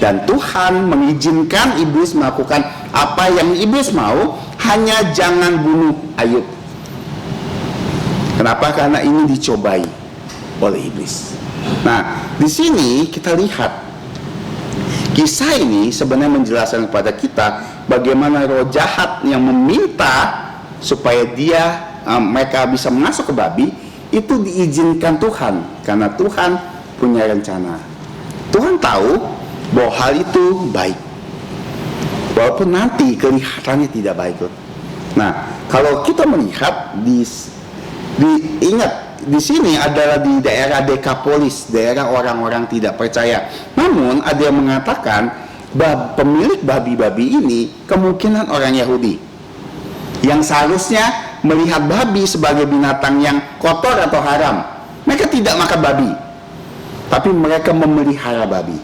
Dan Tuhan mengizinkan iblis melakukan apa yang iblis mau, hanya jangan bunuh Ayub. Kenapa? Karena ini dicobai oleh iblis. Nah, di sini kita lihat kisah ini sebenarnya menjelaskan kepada kita bagaimana roh jahat yang meminta supaya mereka bisa masuk ke babi, itu diizinkan Tuhan karena Tuhan punya rencana. Tuhan tahu bahwa hal itu baik, walaupun nanti kelihatannya tidak baik. Nah, kalau kita melihat ingat di sini adalah di daerah Dekapolis, daerah orang-orang tidak percaya. Namun ada yang mengatakan pemilik babi-babi ini kemungkinan orang Yahudi yang seharusnya melihat babi sebagai binatang yang kotor atau haram. Mereka tidak makan babi, tapi mereka memelihara babi.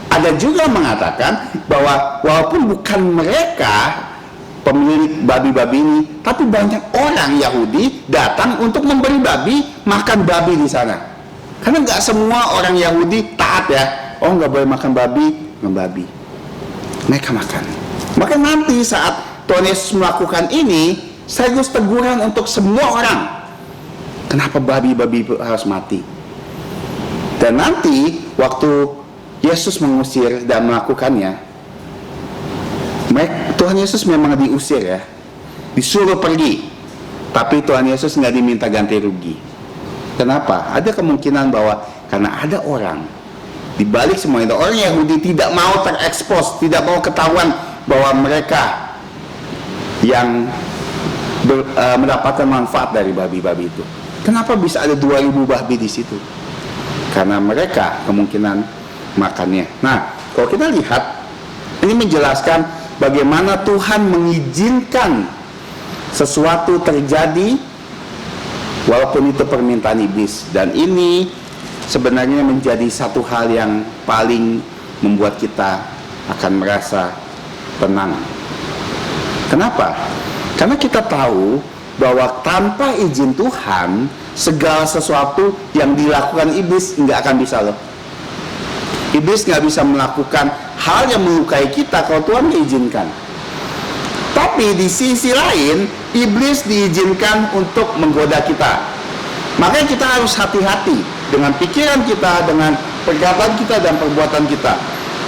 Ada juga mengatakan bahwa walaupun bukan mereka pemilik babi-babi ini, tapi banyak orang Yahudi datang untuk memberi babi, makan babi di sana. Karena nggak semua orang Yahudi taat ya. Oh, nggak boleh makan babi, babi. Mereka makan. Maka nanti saat Tuhan Yesus melakukan ini, sekaligus teguran untuk semua orang. Kenapa babi-babi harus mati? Dan nanti waktu Yesus mengusir dan melakukannya, Tuhan Yesus memang diusir ya, disuruh pergi, tapi Tuhan Yesus nggak diminta ganti rugi. Kenapa? Ada kemungkinan bahwa karena ada orang di balik semua itu, orang Yahudi tidak mau terekspos, tidak mau ketahuan bahwa mereka yang mendapatkan manfaat dari babi-babi itu. Kenapa bisa ada 2.000 babi di situ? Karena mereka kemungkinan makannya. Nah, kalau kita lihat, ini menjelaskan bagaimana Tuhan mengizinkan sesuatu terjadi walaupun itu permintaan iblis. Dan ini sebenarnya menjadi satu hal yang paling membuat kita akan merasa tenang. Kenapa? Karena kita tahu bahwa tanpa izin Tuhan, segala sesuatu yang dilakukan iblis nggak akan bisa loh. Iblis nggak bisa melakukan hal yang melukai kita kalau Tuhan mengizinkan. Tapi Tapi di sisi lain, iblis diizinkan untuk menggoda kita. Makanya kita harus hati-hati dengan pikiran kita, dengan perkataan kita dan perbuatan kita.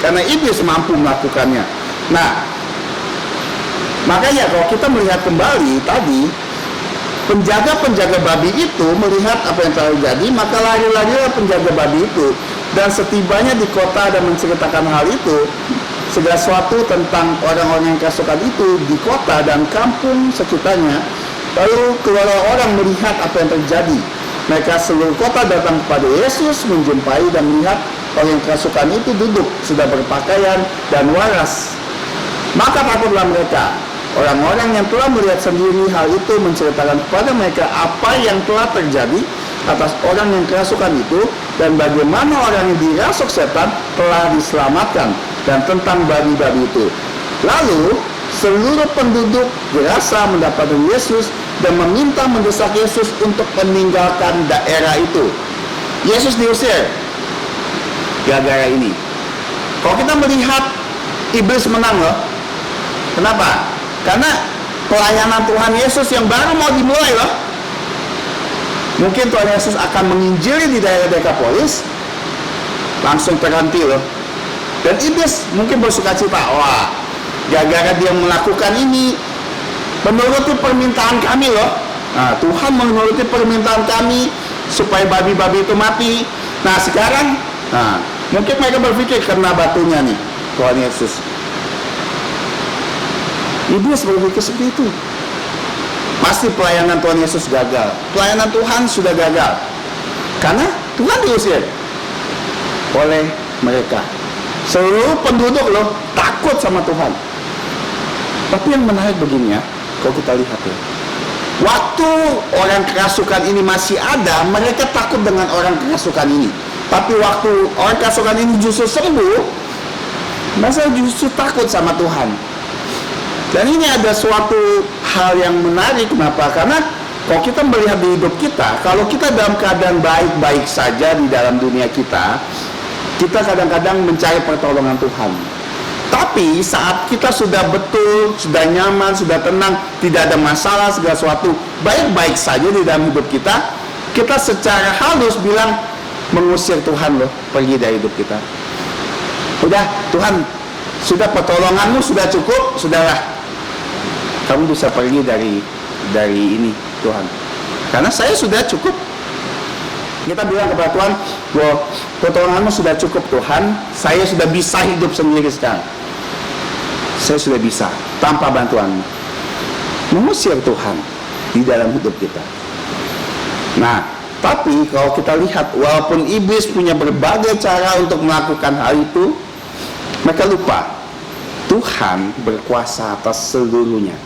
Karena iblis mampu melakukannya. Nah, makanya kalau kita melihat kembali tadi, penjaga-penjaga babi itu melihat apa yang terjadi, maka lari-larilah penjaga babi itu. Dan setibanya di kota dan menceritakan hal itu, segala sesuatu tentang orang-orang yang kerasukan itu di kota dan kampung sekitarnya. Lalu keluar orang melihat apa yang terjadi. Mereka seluruh kota datang kepada Yesus, menjumpai dan melihat orang yang kerasukan itu duduk, sudah berpakaian dan waras. Maka takutlah mereka. Orang-orang yang telah melihat sendiri hal itu menceritakan kepada mereka apa yang telah terjadi atas orang yang kerasukan itu, dan bagaimana orang yang dirasuk setan telah diselamatkan, dan tentang babi-babi itu. Lalu seluruh penduduk gerasa mendapati Yesus dan meminta mendesak Yesus untuk meninggalkan daerah itu. Yesus diusir gara-gara ini. Kalau kita melihat iblis menang loh. Kenapa? Karena pelayanan Tuhan Yesus yang baru mau dimulai loh. Mungkin Tuhan Yesus akan menginjili di daerah Dekapolis, langsung terhenti loh. Dan iblis mungkin bersuka cita, wah, gara-gara dia melakukan ini, menuruti permintaan kami loh. Nah, Tuhan menuruti permintaan kami supaya babi-babi itu mati. Nah, sekarang, mungkin mereka berpikir karena batunya nih, Tuhan Yesus. Iblis berpikir seperti itu. Pasti pelayanan Tuhan Yesus gagal. Pelayanan Tuhan sudah gagal. Karena Tuhan diusir oleh mereka. Seluruh penduduk loh takut sama Tuhan. Tapi yang menarik begini ya, kalau kita lihat ya, waktu orang kerasukan ini masih ada, mereka takut dengan orang kerasukan ini. Tapi waktu orang kerasukan ini justru sembuh, mereka justru takut sama Tuhan. Dan ini ada suatu hal yang menarik. Kenapa? Karena kalau kita melihat di hidup kita, kalau kita dalam keadaan baik-baik saja di dalam dunia kita, kita kadang-kadang mencari pertolongan Tuhan. Tapi saat kita sudah betul, sudah nyaman, sudah tenang, tidak ada masalah, segala sesuatu baik-baik saja di dalam hidup kita, kita secara halus bilang mengusir Tuhan loh, pergi dari hidup kita. Udah, Tuhan, sudah pertolonganmu sudah cukup, sudahlah. Kamu bisa pergi dari ini, Tuhan. Karena saya sudah cukup. Kita bilang kepada Tuhan, bahwa pertolonganmu sudah cukup Tuhan, saya sudah bisa hidup sendiri sekarang. Saya sudah bisa tanpa bantuanmu. Mengusir Tuhan di dalam hidup kita. Nah, tapi kalau kita lihat, walaupun iblis punya berbagai cara untuk melakukan hal itu, mereka lupa Tuhan berkuasa atas seluruhnya.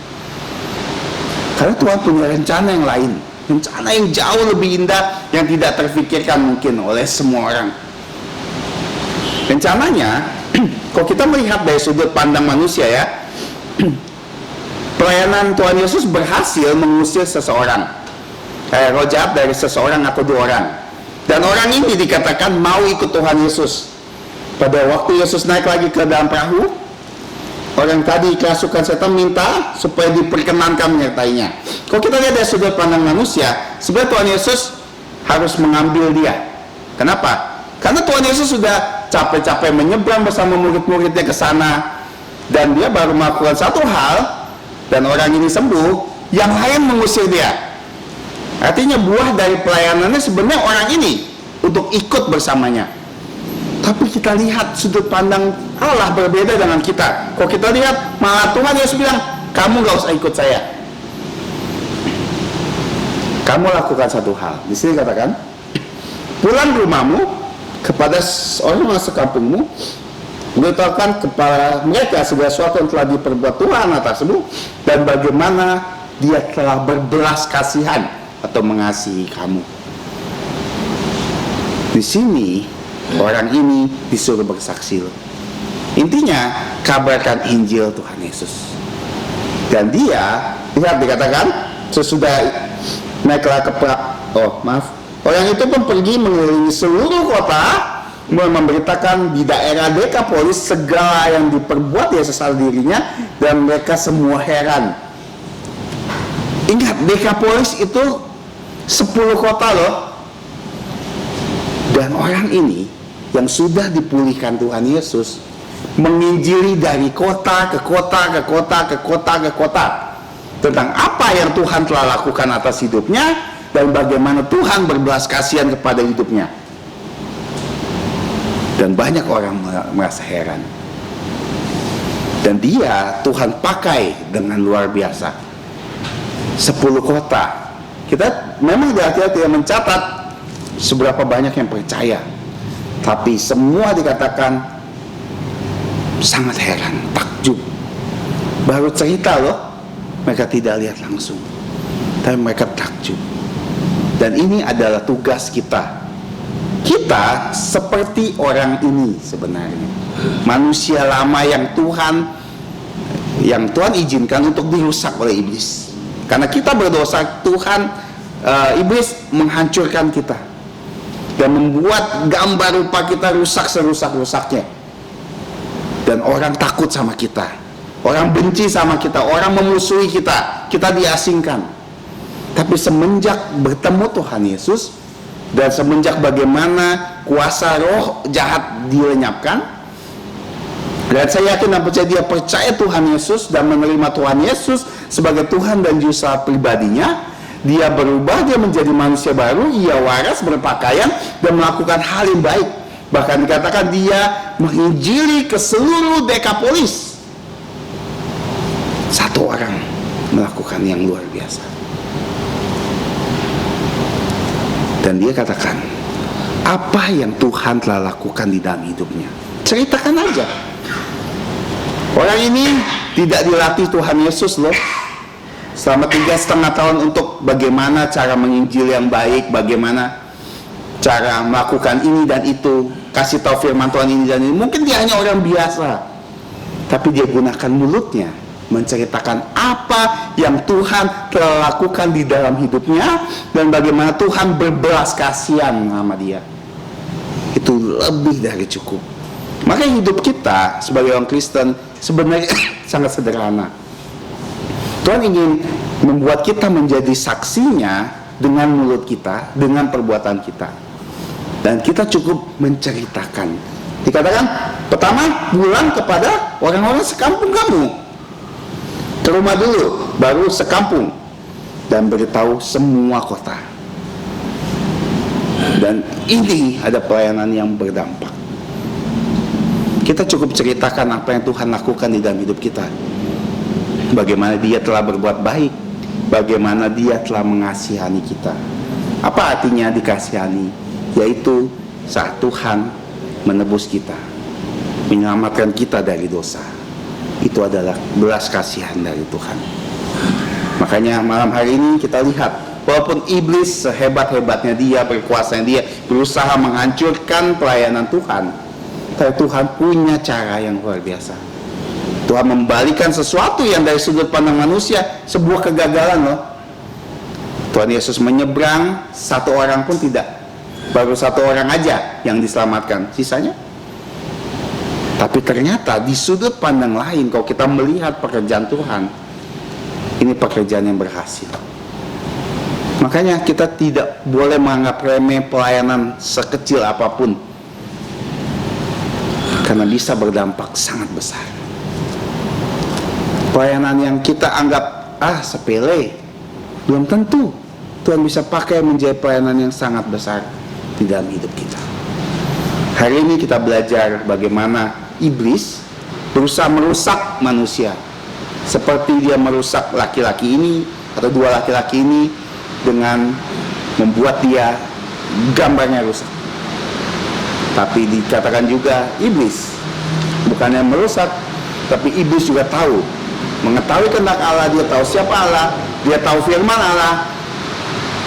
Karena Tuhan punya rencana yang lain, rencana yang jauh lebih indah, yang tidak terfikirkan mungkin oleh semua orang. Rencananya, kalau kita melihat dari sudut pandang manusia ya, pelayanan Tuhan Yesus berhasil mengusir seseorang, roh jahat dari seseorang atau dua orang. Dan orang ini dikatakan mau ikut Tuhan Yesus. Pada waktu Yesus naik lagi ke dalam perahu, orang tadi kerasukan setan minta supaya diperkenankan menyertainya. Kalau kita lihat dari sudut pandang manusia, sebenarnya Tuhan Yesus harus mengambil dia. Kenapa? Karena Tuhan Yesus sudah capek-capek menyeberang bersama murid-muridnya ke sana, dan dia baru melakukan satu hal, dan orang ini sembuh, yang lain mengusir dia. Artinya buah dari pelayanannya sebenarnya orang ini untuk ikut bersamanya. Tapi kita lihat sudut pandang Allah berbeda dengan kita. Kalau kita lihat, malah Tuhan Yesus bilang, kamu gak usah ikut saya. Kamu lakukan satu hal. Di sini katakan, pulang ke rumahmu kepada orang sekampungmu, beritahukan kepada mereka segala sesuatu yang telah diperbuat Tuhan atasmu, dan bagaimana dia telah berbelas kasihan atau mengasihi kamu. Di sini orang ini disuruh bersaksi. Intinya, kabarkan Injil Tuhan Yesus. Dan dia, lihat dikatakan, sesudah naiklah ke orang itu pun pergi mengelilingi seluruh kota memberitakan di daerah Dekapolis segala yang diperbuat Yesus pada dirinya, dan mereka semua heran. Ingat, Dekapolis itu 10 kota loh. Dan orang ini yang sudah dipulihkan Tuhan Yesus menginjili dari kota ke kota ke kota ke kota ke kota tentang apa yang Tuhan telah lakukan atas hidupnya dan bagaimana Tuhan berbelas kasihan kepada hidupnya. Dan banyak orang merasa heran. Dan dia Tuhan pakai dengan luar biasa. 10 kota. Kita memang di Alkitab tidak mencatat seberapa banyak yang percaya. Tapi semua dikatakan sangat heran, takjub. Baru cerita loh, mereka tidak lihat langsung, tapi mereka takjub. Dan ini adalah tugas kita. Kita seperti orang ini sebenarnya, manusia lama yang Tuhan izinkan untuk dirusak oleh iblis. Karena kita berdosa, Tuhan iblis menghancurkan kita dan membuat gambar rupa kita rusak serusak-rusaknya. Dan orang takut sama kita, orang benci sama kita, orang memusuhi kita, kita diasingkan. Tapi semenjak bertemu Tuhan Yesus dan semenjak bagaimana kuasa roh jahat dilenyapkan, dan saya yakin dan percaya dia percaya Tuhan Yesus dan menerima Tuhan Yesus sebagai Tuhan dan Juru Selamat pribadinya, dia berubah, dia menjadi manusia baru, ia waras, berpakaian dan melakukan hal yang baik. Bahkan dikatakan dia menginjili ke seluruh Dekapolis. Satu orang melakukan yang luar biasa. Dan dia katakan, apa yang Tuhan telah lakukan di dalam hidupnya, ceritakan aja. Orang ini tidak dilatih Tuhan Yesus loh selama 3,5 tahun untuk bagaimana cara menginjil yang baik, bagaimana cara melakukan ini dan itu, kasih tahu firman Tuhan ini dan ini. Mungkin dia hanya orang biasa, tapi dia gunakan mulutnya menceritakan apa yang Tuhan telah lakukan di dalam hidupnya dan bagaimana Tuhan berbelas kasihan sama dia. Itu lebih dari cukup. Maka hidup kita sebagai orang Kristen sebenarnya sangat sederhana. Tuhan ingin membuat kita menjadi saksinya dengan mulut kita, dengan perbuatan kita. Dan kita cukup menceritakan. Dikatakan, pertama pulang kepada orang-orang sekampung kamu. Ke rumah dulu, baru sekampung. Dan beritahu semua kota. Dan ini ada pelayanan yang berdampak. Kita cukup ceritakan apa yang Tuhan lakukan di dalam hidup kita. Bagaimana dia telah berbuat baik, bagaimana dia telah mengasihani kita. Apa artinya dikasihani? Yaitu saat Tuhan menebus kita, menyelamatkan kita dari dosa. Itu adalah belas kasihan dari Tuhan. Makanya malam hari ini kita lihat, walaupun iblis sehebat-hebatnya dia, berkuasanya dia, berusaha menghancurkan pelayanan Tuhan, tapi Tuhan punya cara yang luar biasa. Tuhan membalikan sesuatu yang dari sudut pandang manusia sebuah kegagalan loh. Tuhan Yesus menyeberang, satu orang pun tidak, baru satu orang aja yang diselamatkan, sisanya. Tapi ternyata di sudut pandang lain, kalau kita melihat pekerjaan Tuhan, ini pekerjaan yang berhasil. Makanya kita tidak boleh menganggap remeh pelayanan sekecil apapun, karena bisa berdampak sangat besar. Pelayanan yang kita anggap sepele, belum tentu Tuhan bisa pakai menjadi pelayanan yang sangat besar di dalam hidup kita. Hari ini kita belajar bagaimana iblis berusaha merusak manusia, seperti dia merusak laki-laki ini atau dua laki-laki ini dengan membuat dia gambarnya rusak. Tapi dikatakan juga iblis bukannya merusak, tapi iblis juga tahu, mengetahui kehendak Allah, dia tahu siapa Allah, dia tahu firman Allah,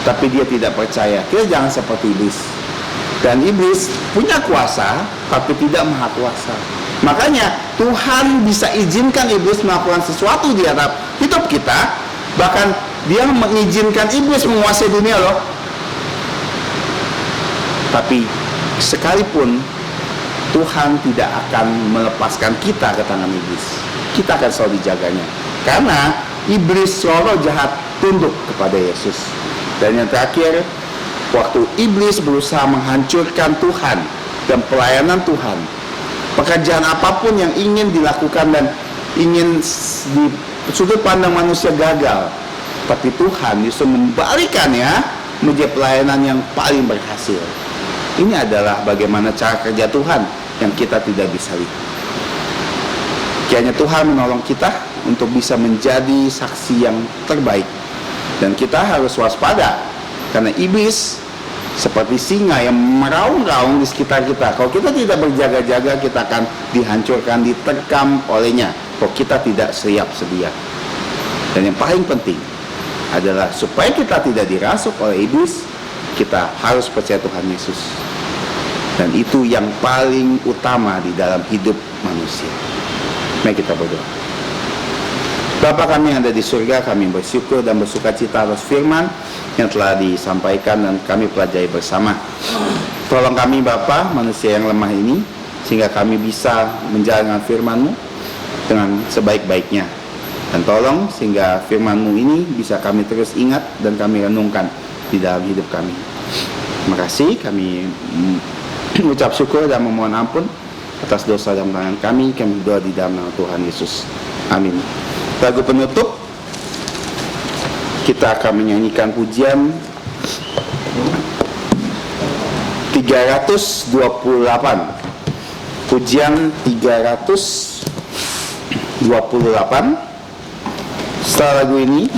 tapi dia tidak percaya. Kita jangan seperti iblis. Dan iblis punya kuasa, tapi tidak maha kuasa. Makanya Tuhan bisa izinkan iblis melakukan sesuatu di dalam hidup kita. Bahkan dia mengizinkan iblis menguasai dunia loh. Tapi sekalipun Tuhan tidak akan melepaskan kita ke tangan iblis. Kita akan selalu dijaganya. Karena iblis roh jahat tunduk kepada Yesus. Dan yang terakhir, waktu iblis berusaha menghancurkan Tuhan dan pelayanan Tuhan, pekerjaan apapun yang ingin dilakukan dan ingin di sudut pandang manusia gagal, tapi Tuhan justru membalikannya menjadi pelayanan yang paling berhasil. Ini adalah bagaimana cara kerja Tuhan yang kita tidak bisa lihat. Kiranya Tuhan menolong kita untuk bisa menjadi saksi yang terbaik. Dan kita harus waspada, karena iblis seperti singa yang meraung-raung di sekitar kita. Kalau kita tidak berjaga-jaga, kita akan dihancurkan, diterkam olehnya. Kalau kita tidak siap sedia. Dan yang paling penting adalah supaya kita tidak dirasuk oleh iblis, kita harus percaya Tuhan Yesus. Dan itu yang paling utama di dalam hidup manusia. Mari kita berdoa. Bapa kami yang ada di surga, kami bersyukur dan bersukacita atas firman yang telah disampaikan dan kami pelajari bersama. Tolong kami Bapa, manusia yang lemah ini, sehingga kami bisa menjalankan firman-Mu dengan sebaik-baiknya. Dan tolong sehingga firman-Mu ini bisa kami terus ingat dan kami renungkan di dalam hidup kami. Terima kasih, kami mengucap syukur dan memohon ampun atas dosa dan pelanggaran kami berdoa di dalam nama Tuhan Yesus. Amin. Lagu penutup, kita akan menyanyikan pujian 328. Pujian 328. Setelah lagu ini,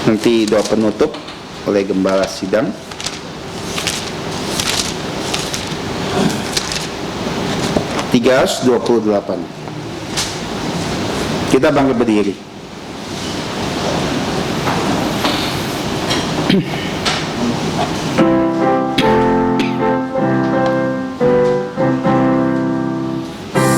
nanti doa penutup oleh Gembala Sidang. Kita bangkit berdiri.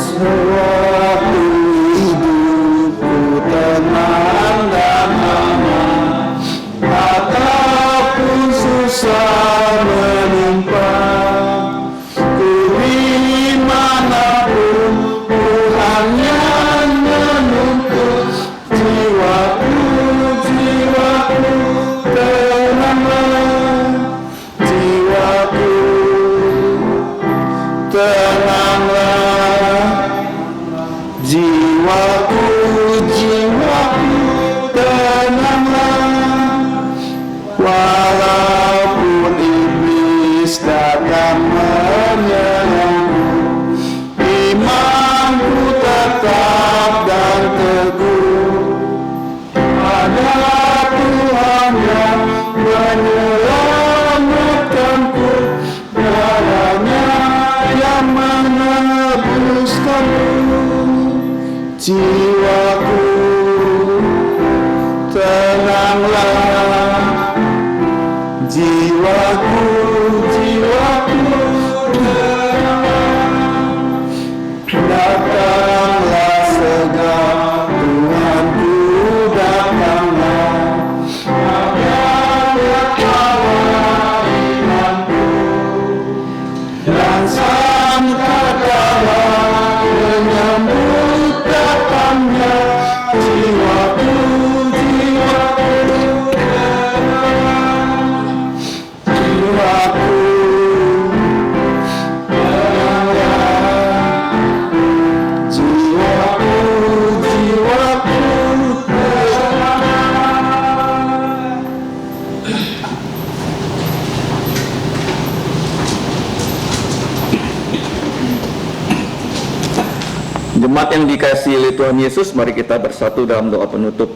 Sewaktu hidupku tenang dan aman, ataupun susah menimpa, ku dimanapun Tuhan yang menuntun jiwaku, tenanglah, jiwaku tenanglah, jiwaku tenanglah, walaupun iblis datang menyerangku, imanku tetap dan teguh pada Tuhan yang menyelamatkanku, darahnya yang menebuskanku. Jiwaku tenanglah, jiwaku tenanglah, datanglah segera Tuhanku, datanglah, datanglah imanku, dan sangkatalah menyambut datangnya jiwaku Jemaat yang dikasihi oleh Tuhan Yesus, mari kita bersatu dalam doa penutup.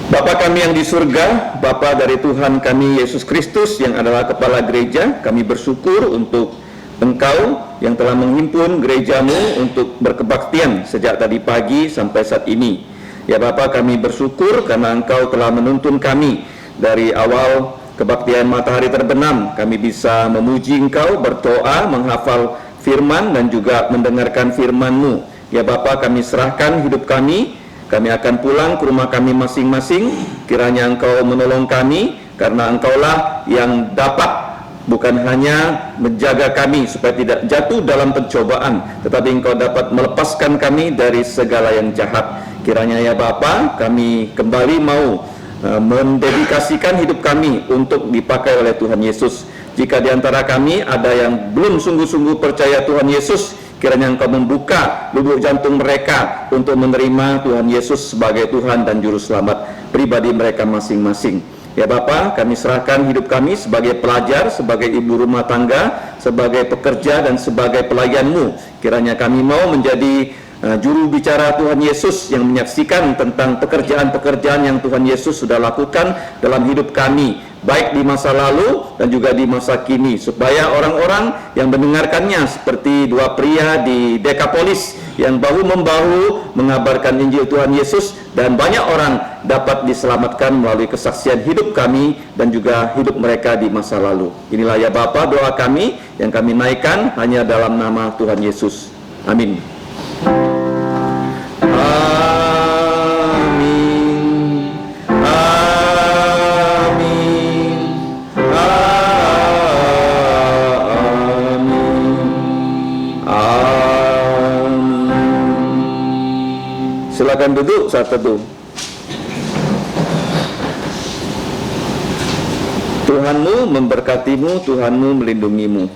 Bapa kami yang di surga, Bapa dari Tuhan kami Yesus Kristus yang adalah kepala gereja, kami bersyukur untuk Engkau yang telah menghimpun gerejamu untuk berkebaktian sejak tadi pagi sampai saat ini. Ya Bapa, kami bersyukur karena Engkau telah menuntun kami dari awal kebaktian matahari terbenam. Kami bisa memuji Engkau, berdoa, menghafal firman dan juga mendengarkan firman-Mu. Ya Bapa, kami serahkan hidup kami akan pulang ke rumah kami masing-masing. Kiranya Engkau menolong kami, karena Engkaulah yang dapat bukan hanya menjaga kami supaya tidak jatuh dalam pencobaan, tetapi Engkau dapat melepaskan kami dari segala yang jahat. Kiranya ya Bapa, kami kembali mau mendedikasikan hidup kami untuk dipakai oleh Tuhan Yesus. Jika di antara kami ada yang belum sungguh-sungguh percaya Tuhan Yesus, kiranya Engkau membuka lubuk jantung mereka untuk menerima Tuhan Yesus sebagai Tuhan dan Juru Selamat pribadi mereka masing-masing. Ya Bapa, kami serahkan hidup kami sebagai pelajar, sebagai ibu rumah tangga, sebagai pekerja dan sebagai pelayan-Mu. Kiranya kami mau menjadi juru bicara Tuhan Yesus yang menyaksikan tentang pekerjaan-pekerjaan yang Tuhan Yesus sudah lakukan dalam hidup kami, baik di masa lalu dan juga di masa kini, supaya orang-orang yang mendengarkannya seperti dua pria di Dekapolis yang bahu-membahu mengabarkan Injil Tuhan Yesus, dan banyak orang dapat diselamatkan melalui kesaksian hidup kami dan juga hidup mereka di masa lalu. Inilah ya Bapa doa kami yang kami naikkan hanya dalam nama Tuhan Yesus. Amin. Silakan duduk saat teduh. Tuhanmu memberkatimu, Tuhanmu melindungimu.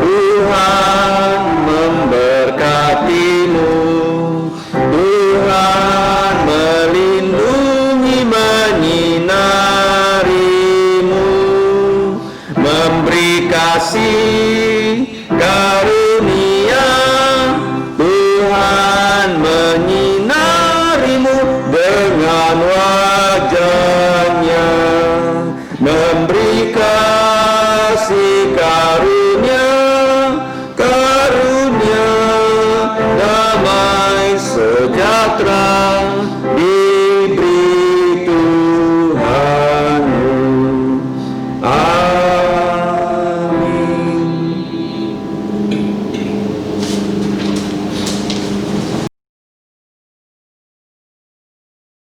Tuhan memberkatimu, Tuhan melindungi, menyinarimu, memberi kasih karunia. Tuhan menyinarimu dengan wajahnya, memberi kasih karunia, karunia damai sejahtera di